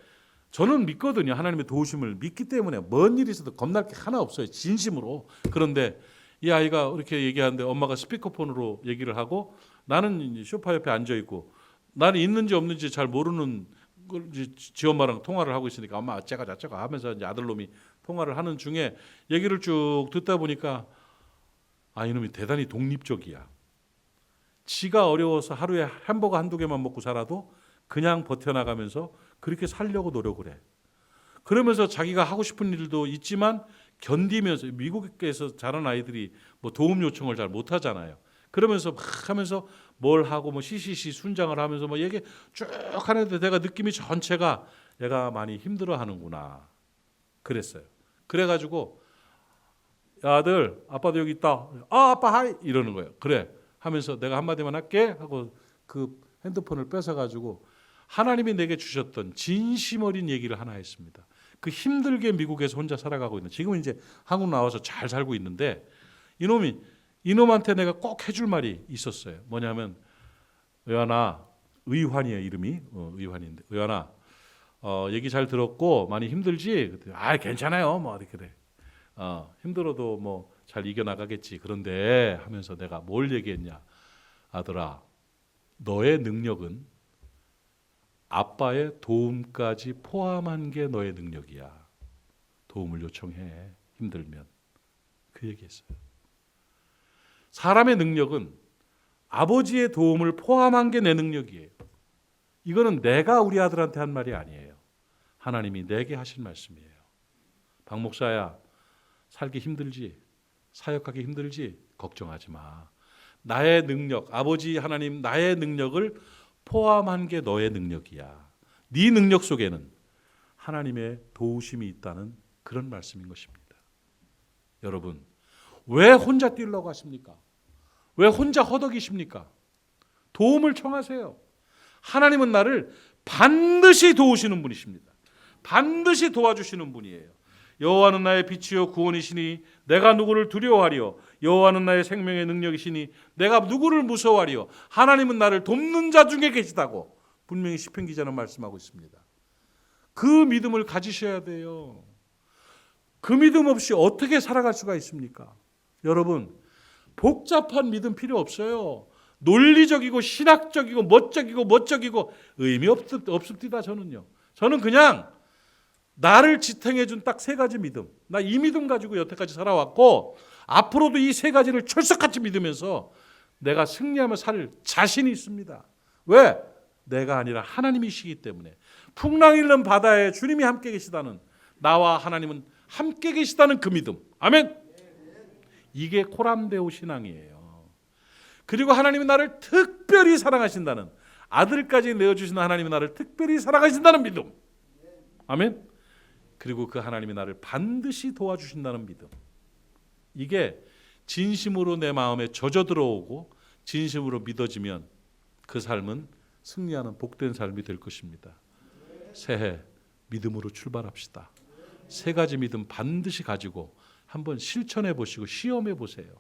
저는 믿거든요. 하나님의 도우심을 믿기 때문에 먼 일이 있어도 겁날 게 하나 없어요. 진심으로. 그런데 이 아이가 이렇게 얘기하는데 엄마가 스피커폰으로 얘기를 하고 나는 이제 소파 옆에 앉아 있고 나는 있는지 없는지 잘 모르는 걸 지 엄마랑 통화를 하고 있으니까 엄마 어째가 저째가 하면서 이제 아들놈이 통화를 하는 중에 얘기를 쭉 듣다 보니까 이놈이 대단히 독립적이야. 지가 어려워서 하루에 햄버거 한두 개만 먹고 살아도 그냥 버텨나가면서 그렇게 살려고 노력을 해. 그러면서 자기가 하고 싶은 일도 있지만 견디면서 미국에서 자란 아이들이 뭐 도움 요청을 잘 못하잖아요. 그러면서 막 하면서 뭘 하고 뭐 시시시 순장을 하면서 뭐 얘기 쭉 하는데 내가 느낌이 전체가 얘가 많이 힘들어하는구나 그랬어요. 그래가지고 야, 아들 아빠도 여기 있다. 아빠 하이 이러는 거예요. 그래 하면서 내가 한마디만 할게 하고 그 핸드폰을 뺏어가지고 하나님이 내게 주셨던 진심 어린 얘기를 하나 했습니다. 그 힘들게 미국에서 혼자 살아가고 있는 지금은 이제 한국 나와서 잘 살고 있는데 이놈한테 내가 꼭 해줄 말이 있었어요. 뭐냐면 의환아 의환이에요 이름이 의환인데 의환아 얘기 잘 들었고 많이 힘들지? 괜찮아요 뭐 이렇게 돼. 힘들어도 뭐 잘 이겨나가겠지. 그런데 하면서 내가 뭘 얘기했냐. 아들아 너의 능력은 아빠의 도움까지 포함한 게 너의 능력이야. 도움을 요청해. 힘들면. 그 얘기했어요. 사람의 능력은 아버지의 도움을 포함한 게 내 능력이에요. 이거는 내가 우리 아들한테 한 말이 아니에요. 하나님이 내게 하신 말씀이에요. 박 목사야, 살기 힘들지? 사역하기 힘들지? 걱정하지 마. 나의 능력, 아버지 하나님 나의 능력을 포함한 게 너의 능력이야. 네 능력 속에는 하나님의 도우심이 있다는 그런 말씀인 것입니다. 여러분, 왜 혼자 뛰려고 하십니까? 왜 혼자 허덕이십니까? 도움을 청하세요. 하나님은 나를 반드시 도우시는 분이십니다. 반드시 도와주시는 분이에요. 여호와는 나의 빛이요 구원이시니 내가 누구를 두려워하리요. 여호와는 나의 생명의 능력이시니 내가 누구를 무서워하리요. 하나님은 나를 돕는 자 중에 계시다고 분명히 시편 기자는 말씀하고 있습니다. 그 믿음을 가지셔야 돼요. 그 믿음 없이 어떻게 살아갈 수가 있습니까? 여러분, 복잡한 믿음 필요 없어요. 논리적이고 신학적이고 멋쩍이고 의미 없습니다. 저는 그냥 나를 지탱해 준 딱 세 가지 믿음. 나 이 믿음 가지고 여태까지 살아왔고 앞으로도 이 세 가지를 철석같이 믿으면서 내가 승리하며 살 자신이 있습니다. 왜? 내가 아니라 하나님이시기 때문에. 풍랑 일는 바다에 주님이 함께 계시다는, 나와 하나님은 함께 계시다는 그 믿음. 아멘. 이게 코람데오 신앙이에요. 그리고 하나님이 나를 특별히 사랑하신다는, 아들까지 내어주시는 하나님이 나를 특별히 사랑하신다는 믿음. 아멘. 그리고 그 하나님이 나를 반드시 도와주신다는 믿음. 이게 진심으로 내 마음에 젖어 들어오고 진심으로 믿어지면 그 삶은 승리하는 복된 삶이 될 것입니다. 새해 믿음으로 출발합시다. 세 가지 믿음 반드시 가지고 한번 실천해 보시고 시험해 보세요.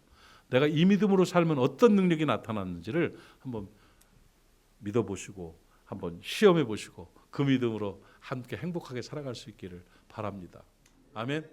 내가 이 믿음으로 살면 어떤 능력이 나타났는지를 한번 믿어보시고 한번 시험해 보시고 그 믿음으로 함께 행복하게 살아갈 수 있기를 바랍니다. 아멘.